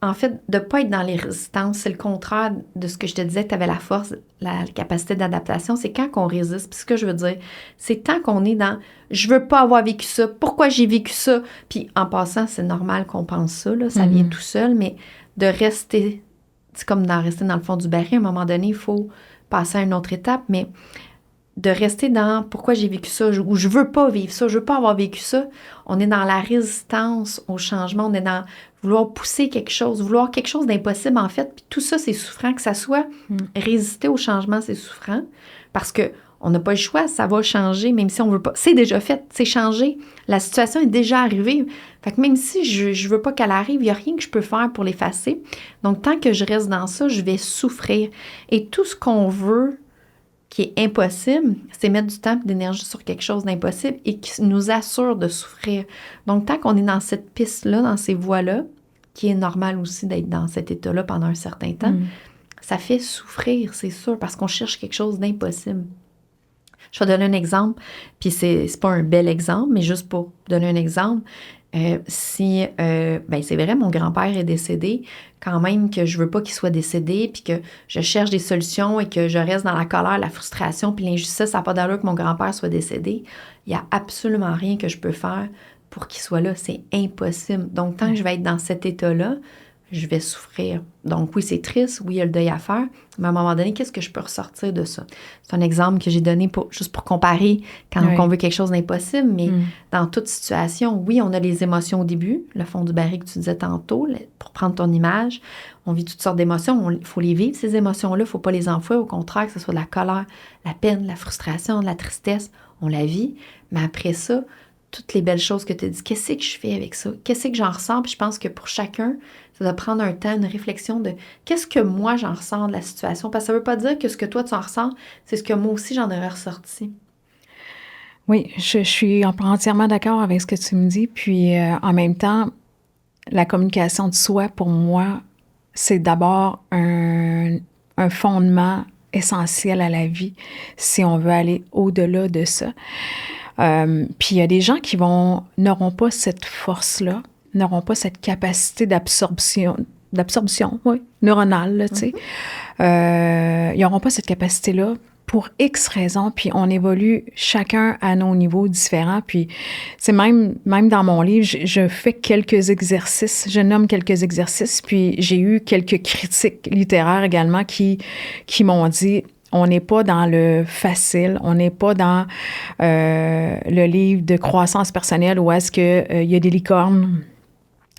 en fait, de ne pas être dans les résistances, c'est le contraire de ce que je te disais, tu avais la force, la capacité d'adaptation, c'est quand qu'on résiste. Puis ce que je veux dire, c'est tant qu'on est dans « je veux pas avoir vécu ça, pourquoi j'ai vécu ça? » Puis en passant, c'est normal qu'on pense ça, là, ça vient tout seul, mais de rester, c'est comme rester dans le fond du baril, à un moment donné, il faut passer à une autre étape, mais de rester dans pourquoi j'ai vécu ça ou je veux pas vivre ça, je veux pas avoir vécu ça. On est dans la résistance au changement, on est dans vouloir pousser quelque chose, vouloir quelque chose d'impossible en fait. Puis tout ça, c'est souffrant. Que ça soit résister au changement, c'est souffrant parce que on n'a pas le choix, ça va changer, même si on veut pas. C'est déjà fait, c'est changé. La situation est déjà arrivée. Fait que même si je veux pas qu'elle arrive, il n'y a rien que je peux faire pour l'effacer. Donc, tant que je reste dans ça, je vais souffrir. Et tout ce qu'on veut qui est impossible, c'est mettre du temps et d'énergie sur quelque chose d'impossible et qui nous assure de souffrir. Donc, tant qu'on est dans cette piste-là, dans ces voies-là, qui est normal aussi d'être dans cet état-là pendant un certain temps, ça fait souffrir, c'est sûr, parce qu'on cherche quelque chose d'impossible. Je vais donner un exemple, puis c'est pas un bel exemple, mais juste pour donner un exemple, c'est vrai, mon grand-père est décédé, quand même que je veux pas qu'il soit décédé, puis que je cherche des solutions et que je reste dans la colère, la frustration, puis l'injustice, ça n'a pas d'allure que mon grand-père soit décédé. Il n'y a absolument rien que je peux faire pour qu'il soit là. C'est impossible. Donc, tant que je vais être dans cet état-là, je vais souffrir. Donc, oui, c'est triste, oui, il y a le deuil à faire, mais à un moment donné, qu'est-ce que je peux ressortir de ça? C'est un exemple que j'ai donné juste pour comparer quand on veut quelque chose d'impossible, mais dans toute situation, oui, on a les émotions au début, le fond du baril que tu disais tantôt, pour prendre ton image, on vit toutes sortes d'émotions, il faut les vivre, ces émotions-là, il ne faut pas les enfouir, au contraire, que ce soit de la colère, la peine, la frustration, de la tristesse, on la vit, mais après ça, toutes les belles choses que tu as dit, qu'est-ce que je fais avec ça? Qu'est-ce que j'en ressens? Puis je pense que pour chacun, ça doit prendre un temps, une réflexion de qu'est-ce que moi j'en ressens de la situation? Parce que ça ne veut pas dire que ce que toi tu en ressens, c'est ce que moi aussi j'en aurais ressorti. Oui, je suis entièrement d'accord avec ce que tu me dis. Puis, en même temps, la communication de soi, pour moi, c'est d'abord un fondement essentiel à la vie si on veut aller au-delà de ça. Puis, il y a des gens qui n'auront pas cette force-là, n'auront pas cette capacité d'absorption, oui, neuronale, là, tu sais. Ils n'auront pas cette capacité-là pour X raisons, puis on évolue chacun à nos niveaux différents. Puis c'est même dans mon livre, je fais quelques exercices, je nomme quelques exercices, puis j'ai eu quelques critiques littéraires également qui m'ont dit... On n'est pas dans le facile, on n'est pas dans le livre de croissance personnelle où est-ce qu'il y a des licornes.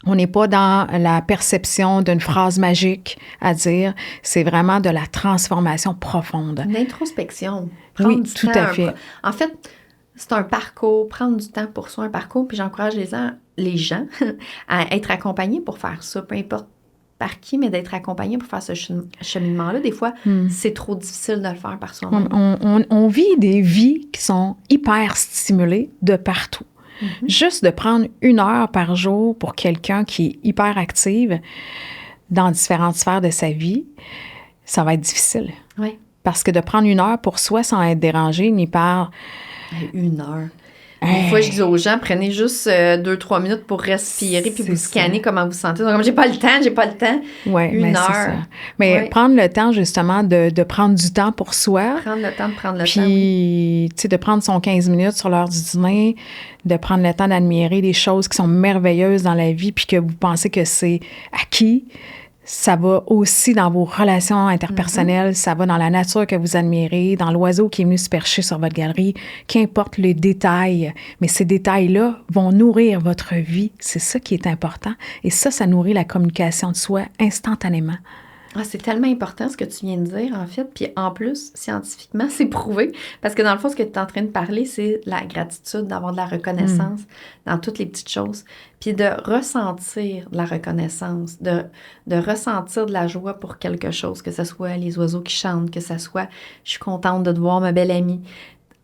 On n'est pas dans la perception d'une phrase magique à dire. C'est vraiment de la transformation profonde. L'introspection. Oui, tout à fait. En fait, c'est un parcours, prendre du temps pour soi, un parcours, puis j'encourage les gens à être accompagnés pour faire ça, peu importe par qui, mais d'être accompagnés pour faire ce cheminement-là. Des fois, c'est trop difficile de le faire par soi-même. On vit des vies qui sont hyper stimulées de partout. Juste de prendre 1 heure par jour pour quelqu'un qui est hyper active dans différentes sphères de sa vie, ça va être difficile. Oui. Parce que de prendre 1 heure pour soi sans être dérangé ni par... 1 heure. Des fois, je dis aux gens, prenez juste 2-3 minutes pour respirer puis vous scanner comment vous sentez. Donc, comme j'ai pas le temps. Oui, 1 heure. C'est ça. Mais prendre le temps, justement, de prendre du temps pour soi. Prendre le temps de prendre le temps. Puis, tu sais, de prendre son 15 minutes sur l'heure du dîner, de prendre le temps d'admirer des choses qui sont merveilleuses dans la vie puis que vous pensez que c'est acquis. Ça va aussi dans vos relations interpersonnelles, ça va dans la nature que vous admirez, dans l'oiseau qui est venu se percher sur votre galerie, qu'importe les détails. Mais ces détails-là vont nourrir votre vie. C'est ça qui est important. Et ça nourrit la communication de soi instantanément. Ah, c'est tellement important ce que tu viens de dire, en fait. Puis en plus, scientifiquement, c'est prouvé. Parce que dans le fond, ce que tu es en train de parler, c'est la gratitude, d'avoir de la reconnaissance dans toutes les petites choses. Puis de ressentir de la reconnaissance, de ressentir de la joie pour quelque chose, que ce soit les oiseaux qui chantent, que ce soit « je suis contente de te voir, ma belle amie ».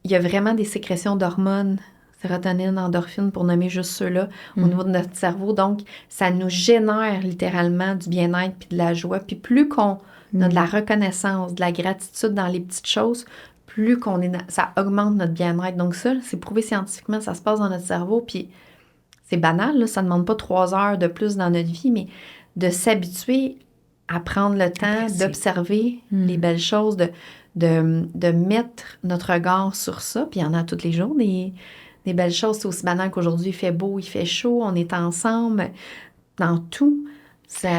Il y a vraiment des sécrétions d'hormones, sérotonine, endorphine, pour nommer juste ceux-là, au niveau de notre cerveau. Donc, ça nous génère littéralement du bien-être puis de la joie. Puis plus qu'on a de la reconnaissance, de la gratitude dans les petites choses, plus ça augmente notre bien-être. Donc ça, c'est prouvé scientifiquement, ça se passe dans notre cerveau. Puis c'est banal, là, ça ne demande pas 3 heures de plus dans notre vie, mais de s'habituer à prendre le temps d'observer les belles choses, de mettre notre regard sur ça. Puis il y en a tous les jours, des belles choses. C'est aussi banal qu'aujourd'hui, il fait beau, il fait chaud, on est ensemble. Dans tout, ça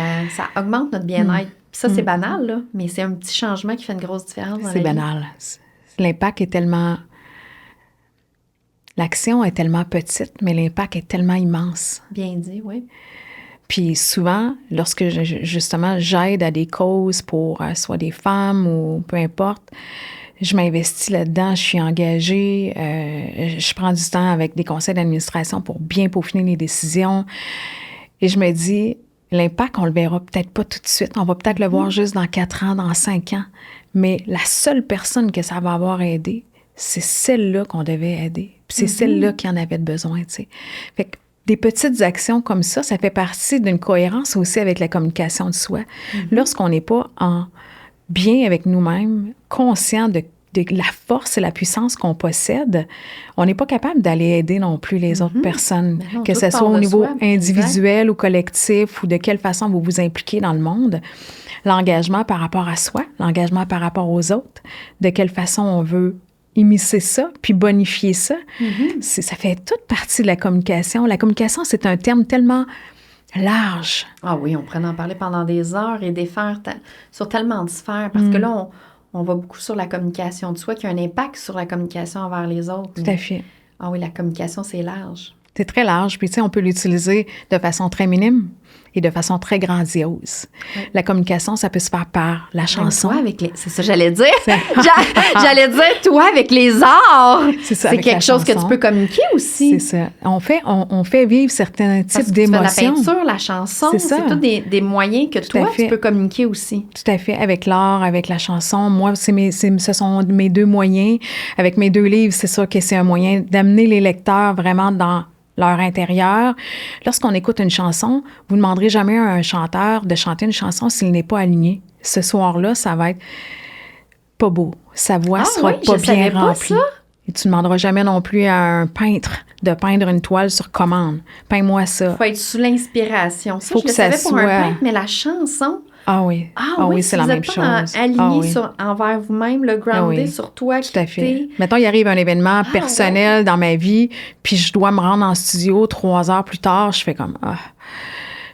augmente notre bien-être. Puis ça, c'est banal, là, mais c'est un petit changement qui fait une grosse différence dans la vie. C'est banal. L'impact est tellement... L'action est tellement petite, mais l'impact est tellement immense. Bien dit, oui. Puis souvent, lorsque justement j'aide à des causes pour soit des femmes ou peu importe, je m'investis là-dedans, je suis engagée, je prends du temps avec des conseils d'administration pour bien peaufiner les décisions. Et je me dis, l'impact, on le verra peut-être pas tout de suite. On va peut-être le voir juste dans 4 ans, dans 5 ans. Mais la seule personne que ça va avoir aidé, c'est celle-là qu'on devait aider. Puis c'est celle-là qui en avait besoin, tu sais. Fait que des petites actions comme ça fait partie d'une cohérence aussi avec la communication de soi. Lorsqu'on n'est pas en bien avec nous-mêmes, conscient de la force et la puissance qu'on possède, on n'est pas capable d'aller aider non plus les autres personnes, non, que ce soit au niveau individuel ou collectif ou de quelle façon vous vous impliquez dans le monde. L'engagement par rapport à soi, l'engagement par rapport aux autres, de quelle façon on veut immiscer ça, puis bonifier ça. Ça fait toute partie de la communication. La communication, c'est un terme tellement large. Ah oui, on pourrait en parler pendant des heures et défaire sur tellement de sphères, parce que là, on va beaucoup sur la communication de soi, qui a un impact sur la communication envers les autres. Tout à fait. Ah oui, la communication, c'est large. C'est très large, puis tu sais, on peut l'utiliser de façon très minime. et de façon très grandiose. Oui. La communication, ça peut se faire par la chanson. Toi, c'est ça, j'allais dire. J'allais dire, toi, avec les arts. C'est avec quelque chose que tu peux communiquer aussi. C'est ça. On fait vivre certains types d'émotions. Tu fais la peinture, la chanson, c'est tous des moyens que toi, tu peux communiquer aussi. Tout à fait. Avec l'art, avec la chanson. Moi, ce sont mes deux moyens. Avec mes deux livres, c'est ça que c'est un moyen d'amener les lecteurs vraiment dans leur intérieur. Lorsqu'on écoute une chanson, vous ne demanderez jamais à un chanteur de chanter une chanson s'il n'est pas aligné. Ce soir-là, ça va être pas beau. Sa voix sera pas bien remplie. Et tu ne demanderas jamais non plus à un peintre de peindre une toile sur commande. Peins-moi ça. Il faut être sous l'inspiration. Ça, je le savais pour un peintre, mais la chanson... Ah oui. C'est la même chose. Aligné envers vous-même, le groundé sur toi. Tout à fait. Mettons, il arrive un événement personnel dans ma vie, puis je dois me rendre en studio 3 heures plus tard, je fais comme,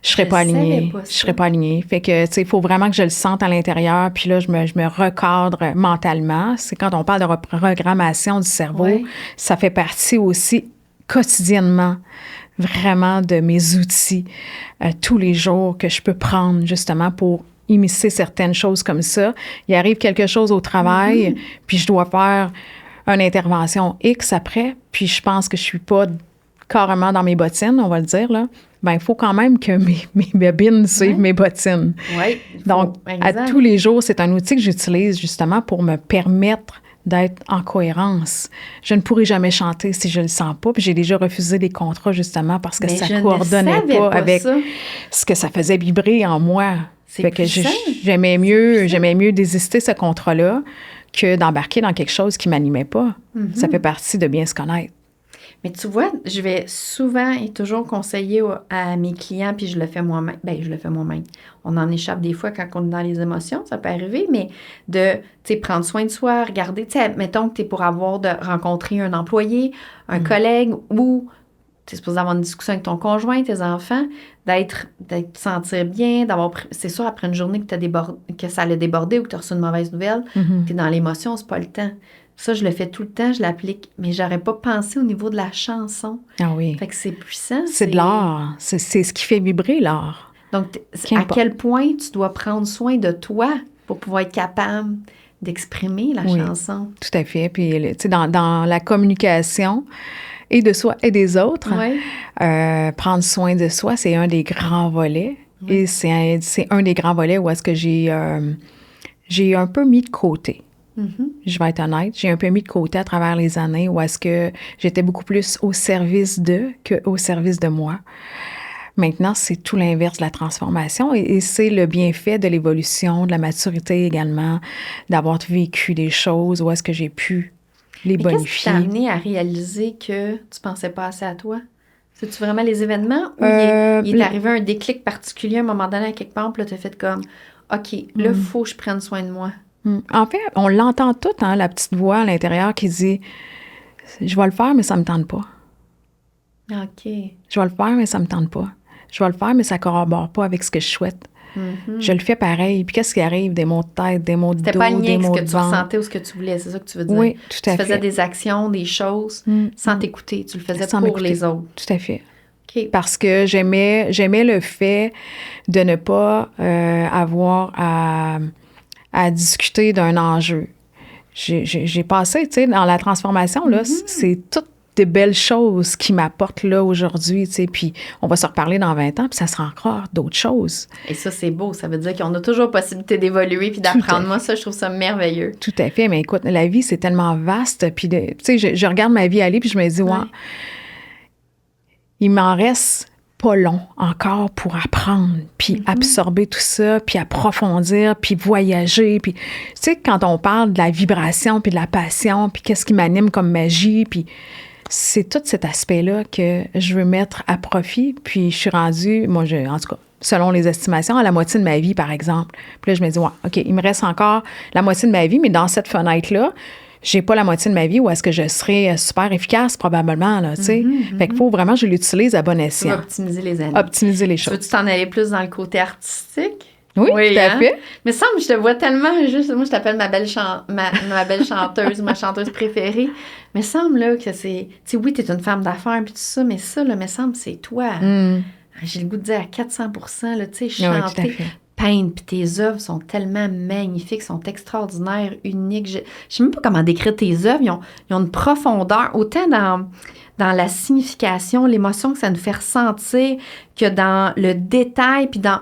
je serais pas alignée. Je serais pas alignée. Fait que, tu sais, il faut vraiment que je le sente à l'intérieur, puis là, je me recadre mentalement. C'est quand on parle de reprogrammation du cerveau, ça fait partie aussi quotidiennement vraiment de mes outils tous les jours que je peux prendre justement pour immiscer certaines choses comme ça. Il arrive quelque chose au travail, puis je dois faire une intervention X après, puis je pense que je suis pas carrément dans mes bottines, on va le dire, là. Ben, il faut quand même que mes bébines suivent mes bottines. Oui. Donc, à tous les jours, c'est un outil que j'utilise justement pour me permettre d'être en cohérence. Je ne pourrai jamais chanter si je ne le sens pas. Puis j'ai déjà refusé des contrats justement parce que ça ne coordonnait pas avec ce que ça faisait vibrer en moi. Fait que j'aimais mieux désister ce contrat-là que d'embarquer dans quelque chose qui ne m'animait pas. Ça fait partie de bien se connaître. Mais tu vois, je vais souvent et toujours conseiller à mes clients, puis je le fais moi-même. Bien, je le fais moi-même. On en échappe des fois quand on est dans les émotions, ça peut arriver, mais de, tu sais, prendre soin de soi, regarder, tu sais, mettons que tu es pour rencontrer un employé, un collègue, ou tu es supposé avoir une discussion avec ton conjoint, tes enfants, d'être sentir bien, c'est sûr, après une journée que ça l'a débordé ou que tu as reçu une mauvaise nouvelle, tu es dans l'émotion, c'est pas le temps. Ça, je le fais tout le temps, je l'applique. Mais j'aurais pas pensé au niveau de la chanson. Ah oui. Fait que c'est puissant. C'est de l'art. C'est ce qui fait vibrer l'art. Donc, à quel point tu dois prendre soin de toi pour pouvoir être capable d'exprimer la chanson. Tout à fait. Puis, tu sais, dans la communication et de soi et des autres, prendre soin de soi, c'est un des grands volets. Oui. Et c'est un des grands volets où est-ce que j'ai un peu mis de côté. Je vais être honnête, j'ai un peu mis de côté à travers les années où est-ce que j'étais beaucoup plus au service d'eux qu'au service de moi. Maintenant, c'est tout l'inverse de la transformation et c'est le bienfait de l'évolution, de la maturité également, d'avoir vécu des choses où est-ce que j'ai pu les bonifier. Qu'est-ce qui t'a amené à réaliser que tu pensais pas assez à toi? C'est-tu vraiment les événements ou il est arrivé un déclic particulier à un moment donné à quelque part, puis là, tu as fait comme, OK, là, il faut que je prenne soin de moi. En fait, on l'entend tout, hein, la petite voix à l'intérieur qui dit « Je vais le faire, mais ça me tente pas. » OK. Je vais le faire, mais ça me tente pas. Je vais le faire, mais ça corrobore pas avec ce que je souhaite. Je le fais pareil. Puis qu'est-ce qui arrive? Des mots de tête, des mots de dos, des mots de ventre. C'était pas lié avec ce que tu ressentais ou ce que tu voulais, c'est ça que tu veux dire? Oui, tout à fait. Tu faisais des actions, des choses sans t'écouter. Tu le faisais pour les autres. Tout à fait. Okay. Parce que j'aimais le fait de ne pas avoir à discuter d'un enjeu. J'ai passé, tu sais, dans la transformation, là, c'est toutes des belles choses qui m'apportent là aujourd'hui, tu sais, puis on va se reparler dans 20 ans, puis ça sera encore d'autres choses. Et ça, c'est beau. Ça veut dire qu'on a toujours possibilité d'évoluer puis d'apprendre. Moi, ça, je trouve ça merveilleux. Tout à fait. Mais écoute, la vie, c'est tellement vaste, puis tu sais, je regarde ma vie aller, puis je me dis, il m'en reste pas long encore pour apprendre, puis absorber tout ça, puis approfondir, puis voyager. Puis, tu sais, quand on parle de la vibration, puis de la passion, puis qu'est-ce qui m'anime comme magie, puis c'est tout cet aspect-là que je veux mettre à profit. Puis je suis rendue, en tout cas, selon les estimations, à la moitié de ma vie, par exemple. Puis là, je me dis, OK, il me reste encore la moitié de ma vie, mais dans cette fenêtre-là, j'ai pas la moitié de ma vie où est-ce que je serai super efficace, probablement, là, tu sais. Fait qu'il faut vraiment que je l'utilise à bon escient. Tu vas optimiser les années. Optimiser les choses. Tu veux-tu t'en aller plus dans le côté artistique? Oui, tout à fait. Mais ça, je te vois tellement juste... Moi, je t'appelle ma belle chanteuse, ma chanteuse préférée. Mais semble, là, que c'est... Tu sais, oui, t'es une femme d'affaires puis tout ça, mais ça, là, me semble, c'est toi. j'ai le goût de dire à 400%, là, tu sais, Oui, tout à chanter, fait. peindre, puis tes œuvres sont tellement magnifiques, sont extraordinaires, uniques. Je sais même pas comment décrire tes œuvres. Ils ont une profondeur, autant dans la signification, l'émotion que ça nous fait ressentir, que dans le détail, puis dans...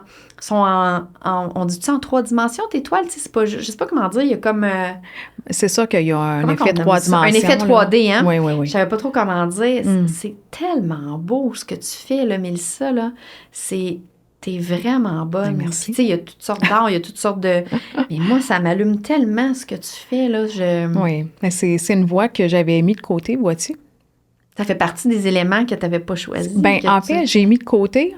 on dit-tu en 3 dimensions, tes toiles? Tu sais, c'est pas, je sais pas comment dire, il y a comme... C'est sûr qu'il y a un comment effet qu'on nomme 3 ça? Un dimensions. effet 3D, hein? Oui, oui, oui. Je savais pas trop comment dire. Mm. C'est tellement beau ce que tu fais, là, Mélissa, là. T'es vraiment bonne. Ben, merci. Puis, tu sais, il y a toutes sortes d'art, il y a toutes sortes de... Mais moi, ça m'allume tellement ce que tu fais, là. Oui, mais c'est une voie que j'avais mis de côté, vois-tu? Ça fait partie des éléments que tu n'avais pas choisis. Ben, en fait, j'ai mis de côté,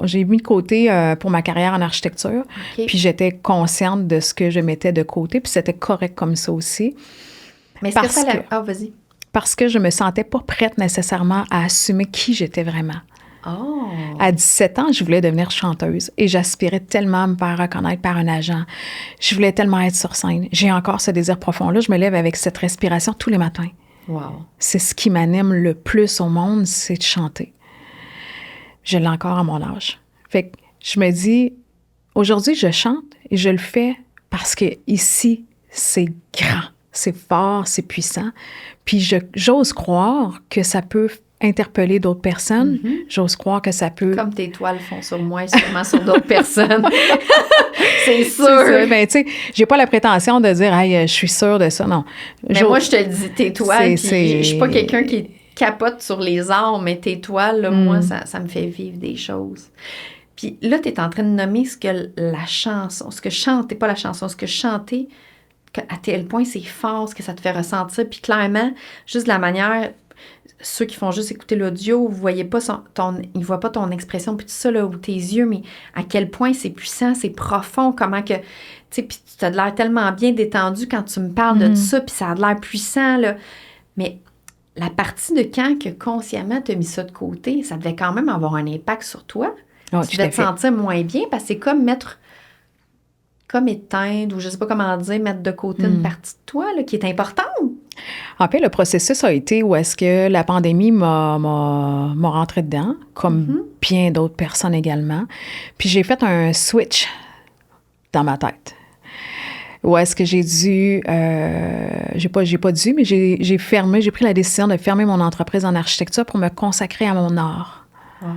j'ai mis de côté pour ma carrière en architecture, OK. puis j'étais consciente de ce que je mettais de côté, puis c'était correct comme ça aussi. Mais est-ce parce que ça... que- Ah, vas-y. Parce que je me sentais pas prête nécessairement à assumer qui j'étais vraiment. Oh! À 17 ans, je voulais devenir chanteuse et j'aspirais tellement à me faire reconnaître par un agent. Je voulais tellement être sur scène. J'ai encore ce désir profond-là. Je me lève avec cette respiration tous les matins. Wow! C'est ce qui m'anime le plus au monde, c'est de chanter. Je l'ai encore à mon âge. Fait que je me dis, aujourd'hui, je chante et je le fais parce que ici, c'est grand, c'est fort, c'est puissant. Puis j'ose croire que ça peut interpeller d'autres personnes. J'ose croire que ça peut... Comme tes toiles font sur moi et sûrement sur d'autres personnes. C'est sûr! C'est ça. Ben, tu sais, j'ai pas la prétention de dire, hey, je suis sûre de ça. Non. Mais moi, je te le dis, tes toiles, C'est- puis je suis pas quelqu'un qui capote sur les arts, mais tes toiles, là, moi, ça me fait vivre des choses. Puis là, tu es en train de nommer ce que la chanson, ce que chanter, pas la chanson, ce que chanter, à tel point c'est fort, ce que ça te fait ressentir. Puis clairement, juste de la manière, ceux qui font juste écouter l'audio, vous voyez pas ils voient pas ton expression, puis tout ça, là, ou tes yeux, mais à quel point c'est puissant, c'est profond, comment que, tu sais, puis tu as l'air tellement bien détendu quand tu me parles de tout ça, puis ça a l'air puissant, là. Mais la partie de quand que consciemment tu as mis ça de côté, ça devait quand même avoir un impact sur toi. Oh, Tu tout devais à te fait. sentir moins bien, parce que c'est comme éteindre, ou je sais pas comment dire, mettre de côté une partie de toi, là, qui est importante. En fait, le processus a été où est-ce que la pandémie m'a rentré dedans, comme bien d'autres personnes également. Puis j'ai fait un switch dans ma tête. Où est-ce que j'ai dû, j'ai pas dû, mais j'ai pris la décision de fermer mon entreprise en architecture pour me consacrer à mon art. Wow.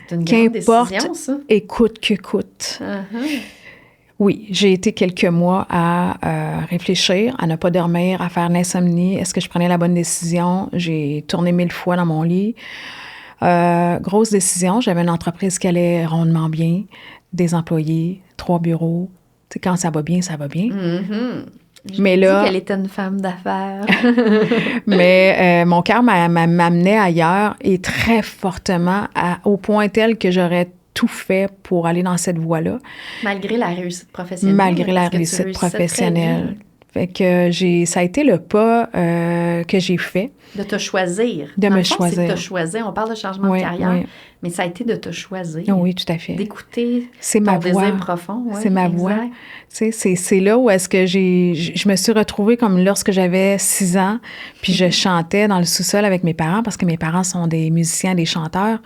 C'est une grande Qu'importe, décision, ça. écoute que coûte. Oui, j'ai été quelques mois à réfléchir, à ne pas dormir, à faire l'insomnie. Est-ce que je prenais la bonne décision? J'ai tourné 1000 fois dans mon lit. Grosse décision. J'avais une entreprise qui allait rondement bien, des employés, 3 bureaux. Tu sais, quand ça va bien, ça va bien. Mais Dis là, qu'elle était une femme d'affaires. mais mon cœur m'amenait ailleurs et très fortement au point tel que j'aurais tout fait pour aller dans cette voie-là. Malgré la réussite professionnelle. Malgré la parce que tu réussite réussissais très professionnelle. bien. Fait que ça a été le pas que j'ai fait. De te choisir. De Dans me le fond, c'est choisir. de te choisir. On parle de changement Oui, de carrière, oui. mais ça a été de te choisir. Oui, tout à fait. D'écouter C'est ton ma voix. désir profond. Ouais, C'est ma voix. exact. Tu sais, c'est là où est-ce que je me suis retrouvée comme lorsque j'avais 6 ans, puis je chantais dans le sous-sol avec mes parents, parce que mes parents sont des musiciens, des chanteurs.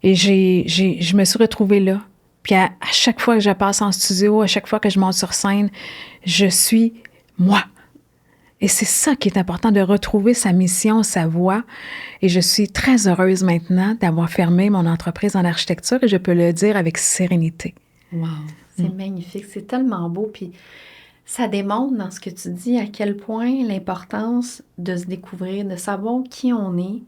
Et je me suis retrouvée là. Puis à chaque fois que je passe en studio, à chaque fois que je monte sur scène, je suis moi. Et c'est ça qui est important, de retrouver sa mission, sa voix. Et je suis très heureuse maintenant d'avoir fermé mon entreprise en architecture et je peux le dire avec sérénité. Wow, c'est magnifique, c'est tellement beau. Puis ça démontre dans ce que tu dis à quel point l'importance de se découvrir, de savoir qui on est,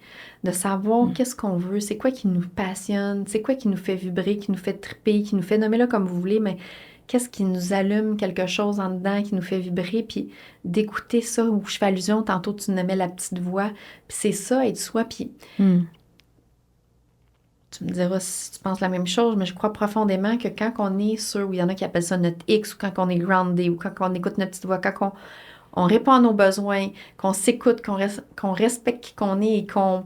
de savoir qu'est-ce qu'on veut, c'est quoi qui nous passionne, c'est quoi qui nous fait vibrer, qui nous fait triper, qui nous fait nommer là comme vous voulez, mais qu'est-ce qui nous allume quelque chose en dedans, qui nous fait vibrer, puis d'écouter ça, où je fais allusion, tantôt tu nommais la petite voix, puis c'est ça, être soi, puis tu me diras si tu penses la même chose, mais je crois profondément que quand on est sur, ou il y en a qui appellent ça notre X, ou quand on est groundé, ou quand on écoute notre petite voix, quand on répond à nos besoins, qu'on s'écoute, qu'on respecte qui qu'on est et qu'on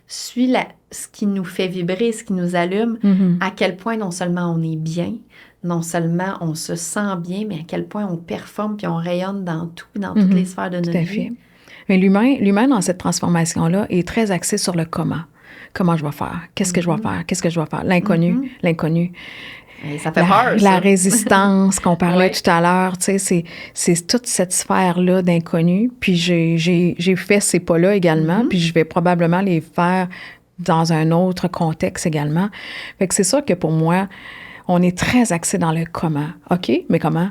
suit ce qui nous fait vibrer, ce qui nous allume, à quel point non seulement on est bien, non seulement on se sent bien, mais à quel point on performe puis on rayonne dans toutes les sphères de notre vie. Tout à fait. Mais l'humain, dans cette transformation-là, est très axé sur le comment. comment je vais faire? Qu'est-ce que je vais faire? Qu'est-ce que je vais faire? L'inconnu, l'inconnu. Et ça fait peur, ça. La résistance qu'on parlait tout à l'heure, tu sais, c'est toute cette sphère-là d'inconnu. Puis j'ai fait ces pas-là également, puis je vais probablement les faire dans un autre contexte également. Fait que c'est sûr que pour moi, on est très axé dans le comment. OK, mais comment?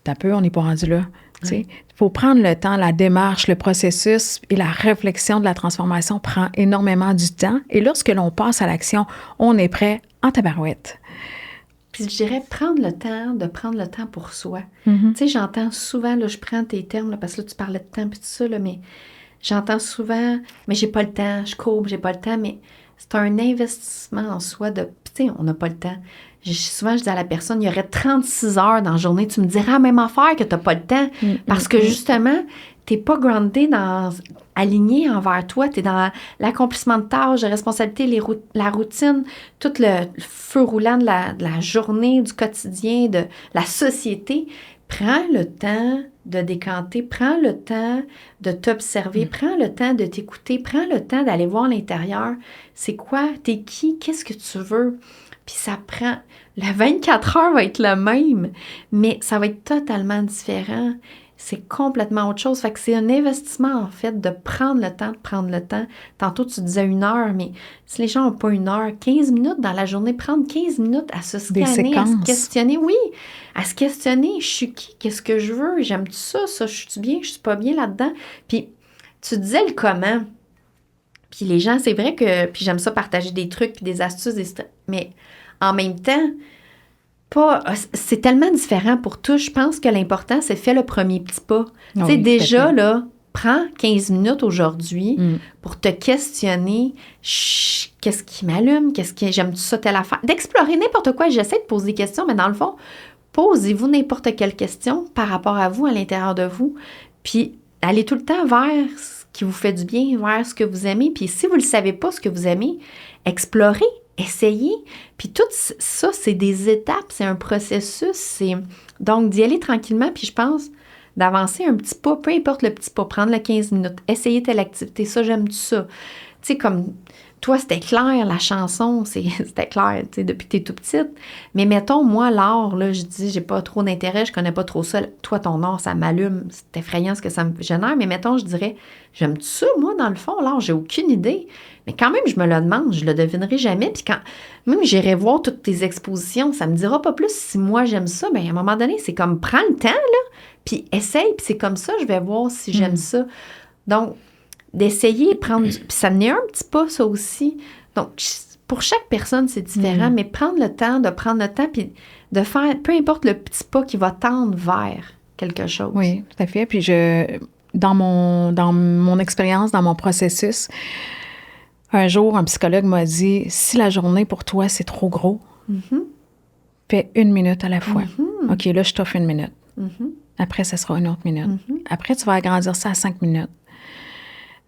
T'as peu, on n'est pas rendu là. Il faut prendre le temps, la démarche, le processus et la réflexion de la transformation prend énormément du temps. Et lorsque l'on passe à l'action, on est prêt en tabarouette. Puis je dirais prendre le temps pour soi. Tu sais, j'entends souvent, là, je prends tes termes, là, parce que là, tu parlais de temps puis tout ça, là, mais j'entends souvent, mais j'ai pas le temps, je cours, j'ai pas le temps, mais c'est un investissement en soi de, tu sais, on n'a pas le temps. Souvent, je dis à la personne, il y aurait 36 heures dans la journée, tu me diras la même affaire que tu n'as pas le temps. Parce que justement, tu n'es pas groundé aligné envers toi, tu es dans l'accomplissement de tâches, de responsabilités, la routine, tout le feu roulant de la journée, du quotidien, de la société. Prends le temps de décanter, prends le temps de t'observer, prends le temps de t'écouter, prends le temps d'aller voir l'intérieur. C'est quoi? T'es qui? Qu'est-ce que tu veux? Puis ça prend... Le 24 heures va être le même, mais ça va être totalement différent. C'est complètement autre chose. Fait que c'est un investissement, en fait, de prendre le temps. Tantôt, tu disais 1 heure, mais si les gens n'ont pas 1 heure, 15 minutes dans la journée, prendre 15 minutes à se scanner, à se questionner. Oui, à se questionner. Je suis qui? Qu'est-ce que je veux? J'aime-tu ça? Je suis bien? Je suis pas bien là-dedans? Puis, tu disais le comment. Puis les gens, c'est vrai que... Puis j'aime ça partager des trucs puis des astuces, mais en même temps... c'est tellement différent pour tous. Je pense que l'important, c'est faire le premier petit pas. Tu sais, déjà, là, prends 15 minutes aujourd'hui pour te questionner qu'est-ce qui m'allume, j'aime-tu ça, telle affaire. D'explorer n'importe quoi. J'essaie de poser des questions, mais dans le fond, posez-vous n'importe quelle question par rapport à vous, à l'intérieur de vous. Puis, allez tout le temps vers ce qui vous fait du bien, vers ce que vous aimez. Puis, si vous ne le savez pas, ce que vous aimez, explorez. Essayez. Puis tout ça, c'est des étapes, c'est un processus. Donc, d'y aller tranquillement, puis je pense d'avancer un petit pas, peu importe le petit pas, prendre le 15 minutes, essayer telle activité, ça, j'aime ça. Tu sais, comme toi, c'était clair, la chanson, c'était clair, tu sais, depuis que t'es tout petite. Mais mettons, moi, l'art, là, je dis, j'ai pas trop d'intérêt, je connais pas trop ça. Toi, ton art, ça m'allume, c'est effrayant ce que ça me génère. Mais mettons, je dirais, j'aime ça, moi, dans le fond, l'art, j'ai aucune idée. Mais quand même, je me le demande, je le devinerai jamais. Puis quand même j'irai voir toutes tes expositions, ça me dira pas plus si moi j'aime ça. Bien, à un moment donné, c'est comme prends le temps, là, puis essaye, puis c'est comme ça, je vais voir si j'aime ça. Donc, d'essayer, prendre puis ça me n'est un petit pas, ça aussi. Donc, pour chaque personne, c'est différent, mais prendre le temps, puis de faire, peu importe le petit pas qui va tendre vers quelque chose. Oui, tout à fait. Puis dans mon expérience, dans mon processus, un jour, un psychologue m'a dit, si la journée pour toi, c'est trop gros, fais 1 minute à la fois. OK, là, je t'offre 1 minute. Après, ça sera 1 autre minute. Après, tu vas agrandir ça à 5 minutes.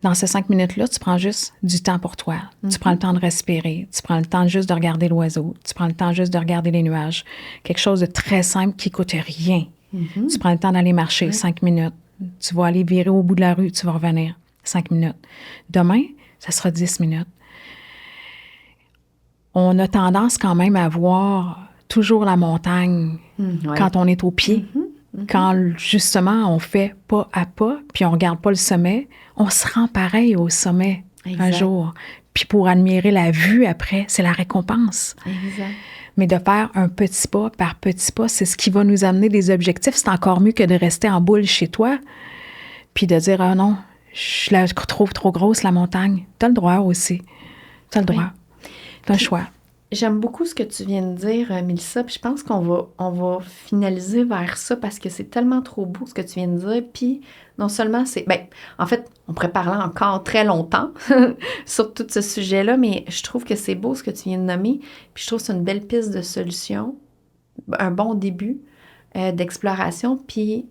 Dans ces 5 minutes-là, tu prends juste du temps pour toi. Tu prends le temps de respirer. Tu prends le temps juste de regarder l'oiseau. Tu prends le temps juste de regarder les nuages. Quelque chose de très simple qui ne coûte rien. Tu prends le temps d'aller marcher 5 minutes. Tu vas aller virer au bout de la rue. Tu vas revenir 5 minutes. Demain, ça sera 10 minutes. On a tendance quand même à voir toujours la montagne quand on est au pied. Quand, justement, on fait pas à pas, puis on regarde pas le sommet, on se rend pareil au sommet un jour. Puis pour admirer la vue après, c'est la récompense. Exact. Mais de faire un petit pas par petit pas, c'est ce qui va nous amener des objectifs. C'est encore mieux que de rester en boule chez toi, puis de dire « Ah non, je la trouve trop grosse, la montagne. » T'as le droit aussi. T'as le droit. T'as le choix. J'aime beaucoup ce que tu viens de dire, Mélissa, puis je pense qu'on va finaliser vers ça parce que c'est tellement trop beau ce que tu viens de dire. Puis non seulement c'est... Bien, en fait, on pourrait parler encore très longtemps sur tout ce sujet-là, mais je trouve que c'est beau ce que tu viens de nommer. Puis je trouve que c'est une belle piste de solution, un bon début d'exploration. Puis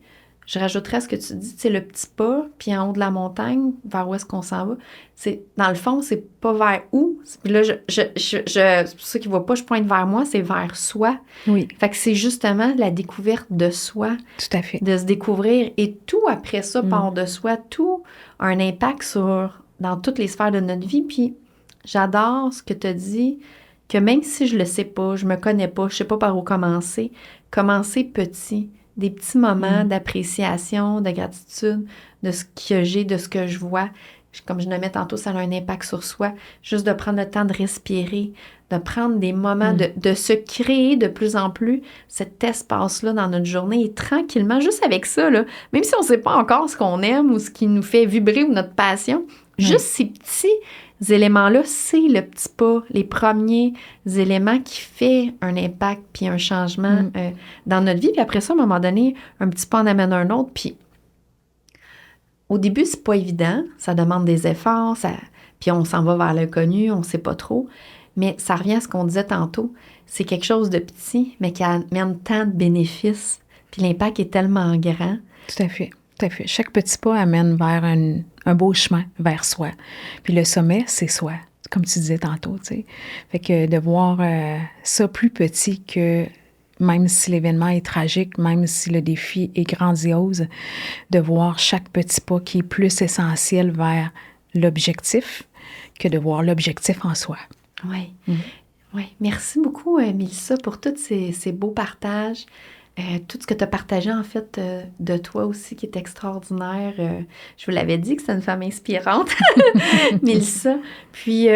je rajouterais à ce que tu dis, c'est le petit pas, puis en haut de la montagne, vers où est-ce qu'on s'en va. C'est, dans le fond, c'est pas vers où. Puis là, c'est pour ça qu'ils ne voient pas, je pointe vers moi, c'est vers soi. Oui. Fait que c'est justement la découverte de soi. Tout à fait. De se découvrir. Et tout après ça part de soi. Tout a un impact dans toutes les sphères de notre vie. Puis j'adore ce que tu as dit, que même si je le sais pas, je me connais pas, je sais pas par où commencer petit, des petits moments d'appréciation, de gratitude, de ce que j'ai, de ce que je vois. Comme je le mets tantôt, ça a un impact sur soi. Juste de prendre le temps de respirer, de prendre des moments, de se créer de plus en plus cet espace-là dans notre journée. Et tranquillement, juste avec ça, là, même si on ne sait pas encore ce qu'on aime ou ce qui nous fait vibrer ou notre passion, juste ces petits éléments-là, c'est le petit pas, les premiers éléments qui fait un impact puis un changement dans notre vie. Puis après ça, à un moment donné, un petit pas en amène un autre. Puis au début, c'est pas évident. Ça demande des efforts. Puis on s'en va vers l'inconnu, on sait pas trop. Mais ça revient à ce qu'on disait tantôt. C'est quelque chose de petit, mais qui amène tant de bénéfices. Puis l'impact est tellement grand. Tout à fait. Tout à fait. Chaque petit pas amène vers un beau chemin vers soi. Puis le sommet, c'est soi, comme tu disais tantôt, tu sais. Fait que de voir ça plus petit que même si l'événement est tragique, même si le défi est grandiose, de voir chaque petit pas qui est plus essentiel vers l'objectif que de voir l'objectif en soi. Oui. Oui. Merci beaucoup, Mélissa, pour tous ces beaux partages. Tout ce que tu as partagé, en fait, de toi aussi, qui est extraordinaire. Je vous l'avais dit que c'est une femme inspirante, Mélissa. Puis,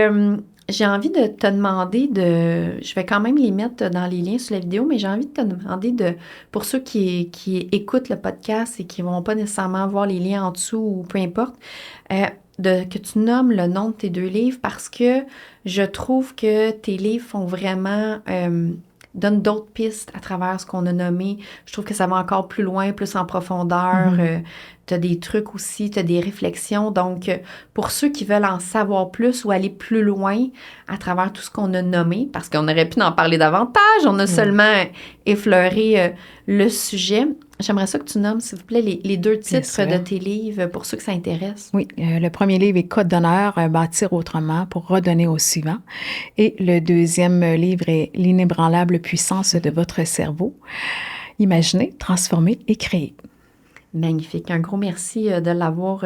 j'ai envie de te demander je vais quand même les mettre dans les liens sur la vidéo, mais j'ai envie de te demander pour ceux qui écoutent le podcast et qui ne vont pas nécessairement voir les liens en dessous ou peu importe, que tu nommes le nom de tes 2 livres parce que je trouve que tes livres font vraiment... donne d'autres pistes à travers ce qu'on a nommé. Je trouve que ça va encore plus loin, plus en profondeur. Tu as des trucs aussi, tu as des réflexions. Donc, pour ceux qui veulent en savoir plus ou aller plus loin à travers tout ce qu'on a nommé, parce qu'on aurait pu en parler davantage, on a seulement effleuré le sujet. J'aimerais ça que tu nommes, s'il vous plaît, les 2 titres de tes livres pour ceux que ça intéresse. Oui, le premier livre est Code d'honneur, bâtir autrement pour redonner au suivant. Et le deuxième livre est L'inébranlable puissance de votre cerveau. Imaginez, transformer et créer. Magnifique. Un gros merci de l'avoir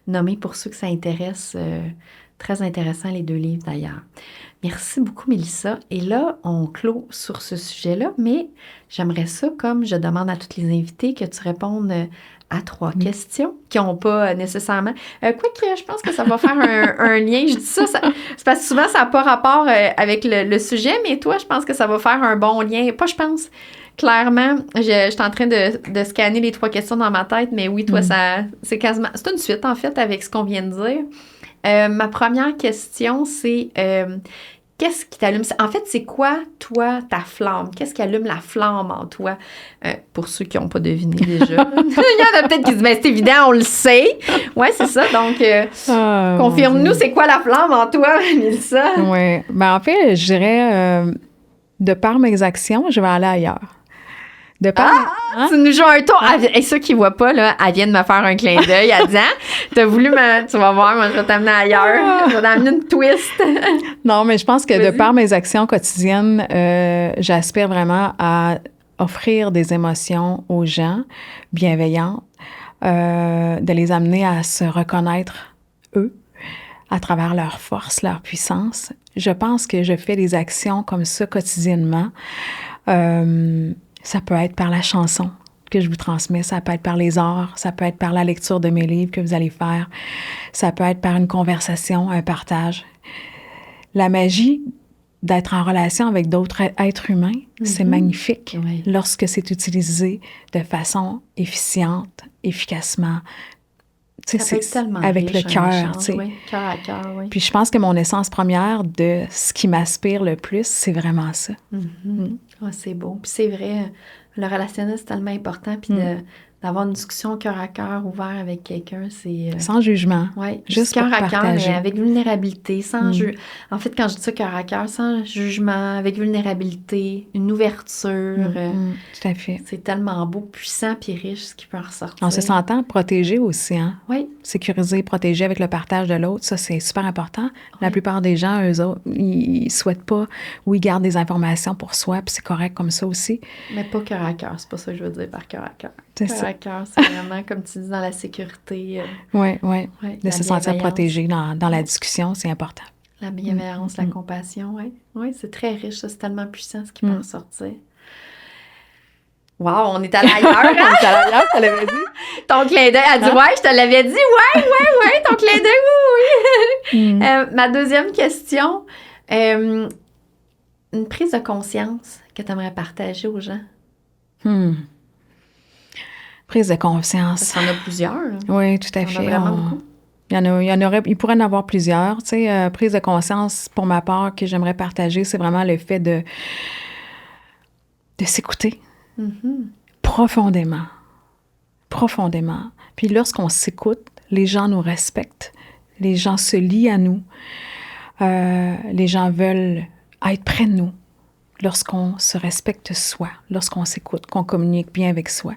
nommé pour ceux que ça intéresse. Très intéressant, les 2 livres d'ailleurs. Merci beaucoup, Mélissa. Et là, on clôt sur ce sujet-là, mais j'aimerais ça, comme je demande à toutes les invités, que tu répondes à 3 questions qui n'ont pas nécessairement... Quoique, je pense que ça va faire un lien. Je dis ça, c'est parce que souvent, ça n'a pas rapport avec le sujet, mais toi, je pense que ça va faire un bon lien. Pas, je pense... Clairement, je suis en train de scanner les 3 questions dans ma tête, mais oui, toi, c'est quasiment... C'est une suite, en fait, avec ce qu'on vient de dire. Ma première question, c'est qu'est-ce qui t'allume? En fait, c'est quoi, toi, ta flamme? Qu'est-ce qui allume la flamme en toi? Pour ceux qui n'ont pas deviné déjà. Il y en a peut-être qui disent, ben, c'est évident, on le sait. Oui, c'est ça. Donc, confirme-nous, c'est quoi la flamme en toi, Mélissa? Oui. Ben, en fait, je dirais, de par mes actions, je vais aller ailleurs. Tu nous joues un tour. Et ceux qui ne voient pas, là, elle vient de me faire un clin d'œil. Elle dit, t'as voulu tu vas voir, moi, je vais t'amener ailleurs. Je vais t'amener une twist. Non, mais je pense que de par mes actions quotidiennes, j'aspire vraiment à offrir des émotions aux gens bienveillantes, de les amener à se reconnaître eux, à travers leur force, leur puissance. Je pense que je fais des actions comme ça quotidiennement. Ça peut être par la chanson que je vous transmets, ça peut être par les arts, ça peut être par la lecture de mes livres que vous allez faire, ça peut être par une conversation, un partage. La magie d'être en relation avec d'autres êtres humains, c'est magnifique lorsque c'est utilisé de façon efficiente, efficacement. Ça peut être tellement avec riche, le cœur, tu sais. Oui, cœur à cœur, oui. Puis je pense que mon essence première de ce qui m'aspire le plus, c'est vraiment ça. C'est beau. Puis c'est vrai, le relationnel, c'est tellement important. Puis d'avoir une discussion cœur à cœur, ouvert avec quelqu'un, c'est... Sans jugement. Oui, juste cœur pour à cœur, partager. mais avec vulnérabilité, sans En fait, quand je dis ça cœur à cœur, sans jugement, avec vulnérabilité, une ouverture. Tout à fait. C'est tellement beau, puissant puis riche ce qui peut en ressortir. En se sentant protégé aussi, hein? Oui. Sécurisé, protégé avec le partage de l'autre, ça, c'est super important. La plupart des gens, eux autres, ils souhaitent pas ou ils gardent des informations pour soi, puis c'est correct comme ça aussi. Mais pas cœur à cœur, c'est pas ça que je veux dire par cœur à cœur. C'est cœur ça. à cœur, c'est vraiment, comme tu dis, dans la sécurité. Oui. De se sentir protégé dans la discussion, c'est important. La bienveillance, la compassion, oui. Oui, c'est très riche, ça. C'est tellement puissant ce qui peut en sortir. Wow, on est allé ailleurs, hein? On est allé ailleurs, tu l'avais dit. Ton clin d'œil, elle dit, ouais, je te l'avais dit, ouais, ton clin d'œil, oui. Ma deuxième question, une prise de conscience que tu aimerais partager aux gens? Prise de conscience. Ça en a plusieurs. Là. Oui, tout à fait. Il y en a vraiment beaucoup. Il pourrait en avoir plusieurs. Tu sais, prise de conscience, pour ma part, que j'aimerais partager, c'est vraiment le fait de s'écouter profondément. Profondément. Puis lorsqu'on s'écoute, les gens nous respectent. Les gens se lient à nous. Les gens veulent être près de nous lorsqu'on se respecte soi, lorsqu'on s'écoute, qu'on communique bien avec soi.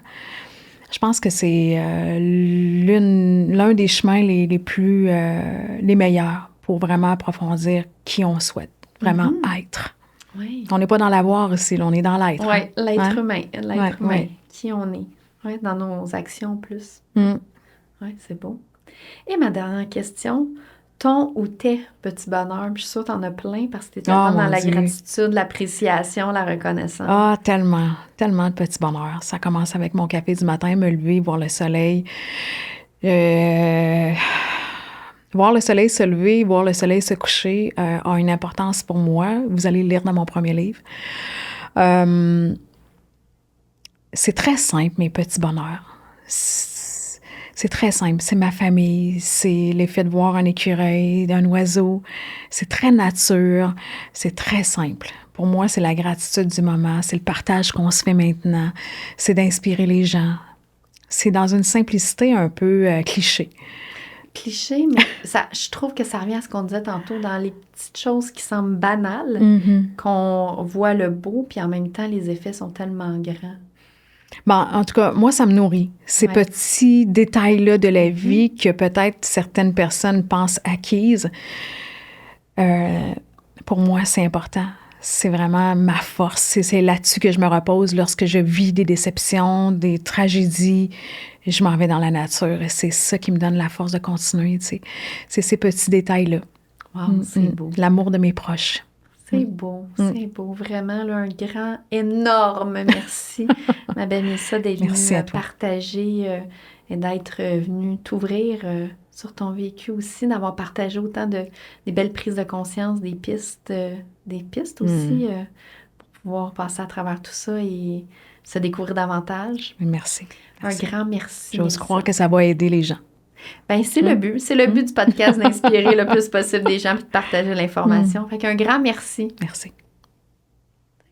Je pense que c'est l'un des chemins les meilleurs pour vraiment approfondir qui on souhaite vraiment être. Oui. On n'est pas dans l'avoir ici, là, on est dans l'être. Oui, l'être humain. Ouais. Qui on est. Oui, dans nos actions plus. Mm. Oui, c'est beau. Et ma dernière question, ton ou tes petits bonheurs? Je suis sûre que tu en as plein parce que tu es tellement dans la gratitude, l'appréciation, la reconnaissance. Ah, tellement, tellement de petits bonheurs. Ça commence avec mon café du matin, me lever, voir le soleil. Voir le soleil se lever, voir le soleil se coucher a une importance pour moi. Vous allez le lire dans mon premier livre. C'est très simple, mes petits bonheurs. C'est très simple. C'est ma famille, c'est l'effet de voir un écureuil, un oiseau. C'est très nature, c'est très simple. Pour moi, c'est la gratitude du moment, c'est le partage qu'on se fait maintenant, c'est d'inspirer les gens. C'est dans une simplicité un peu cliché. Cliché, mais je trouve que ça revient à ce qu'on disait tantôt, dans les petites choses qui semblent banales, qu'on voit le beau, puis en même temps, les effets sont tellement grands. Bon, en tout cas, moi, ça me nourrit. Ces petits détails-là de la vie que peut-être certaines personnes pensent acquises, pour moi, c'est important. C'est vraiment ma force. C'est là-dessus que je me repose lorsque je vis des déceptions, des tragédies. Je m'en vais dans la nature et c'est ça qui me donne la force de continuer. Tu sais. C'est ces petits détails-là. Wow, c'est beau. L'amour de mes proches. C'est beau, c'est beau. Vraiment, là, un grand, énorme merci, ma belle Mélissa, d'être venue partager et d'être venue t'ouvrir sur ton vécu aussi, d'avoir partagé autant des belles prises de conscience, des pistes aussi pour pouvoir passer à travers tout ça et se découvrir davantage. Merci. Un grand merci. J'ose croire que ça va aider les gens. Bien, c'est le but. C'est le but du podcast, d'inspirer le plus possible des gens et de partager l'information. Fait qu'un grand merci. Merci.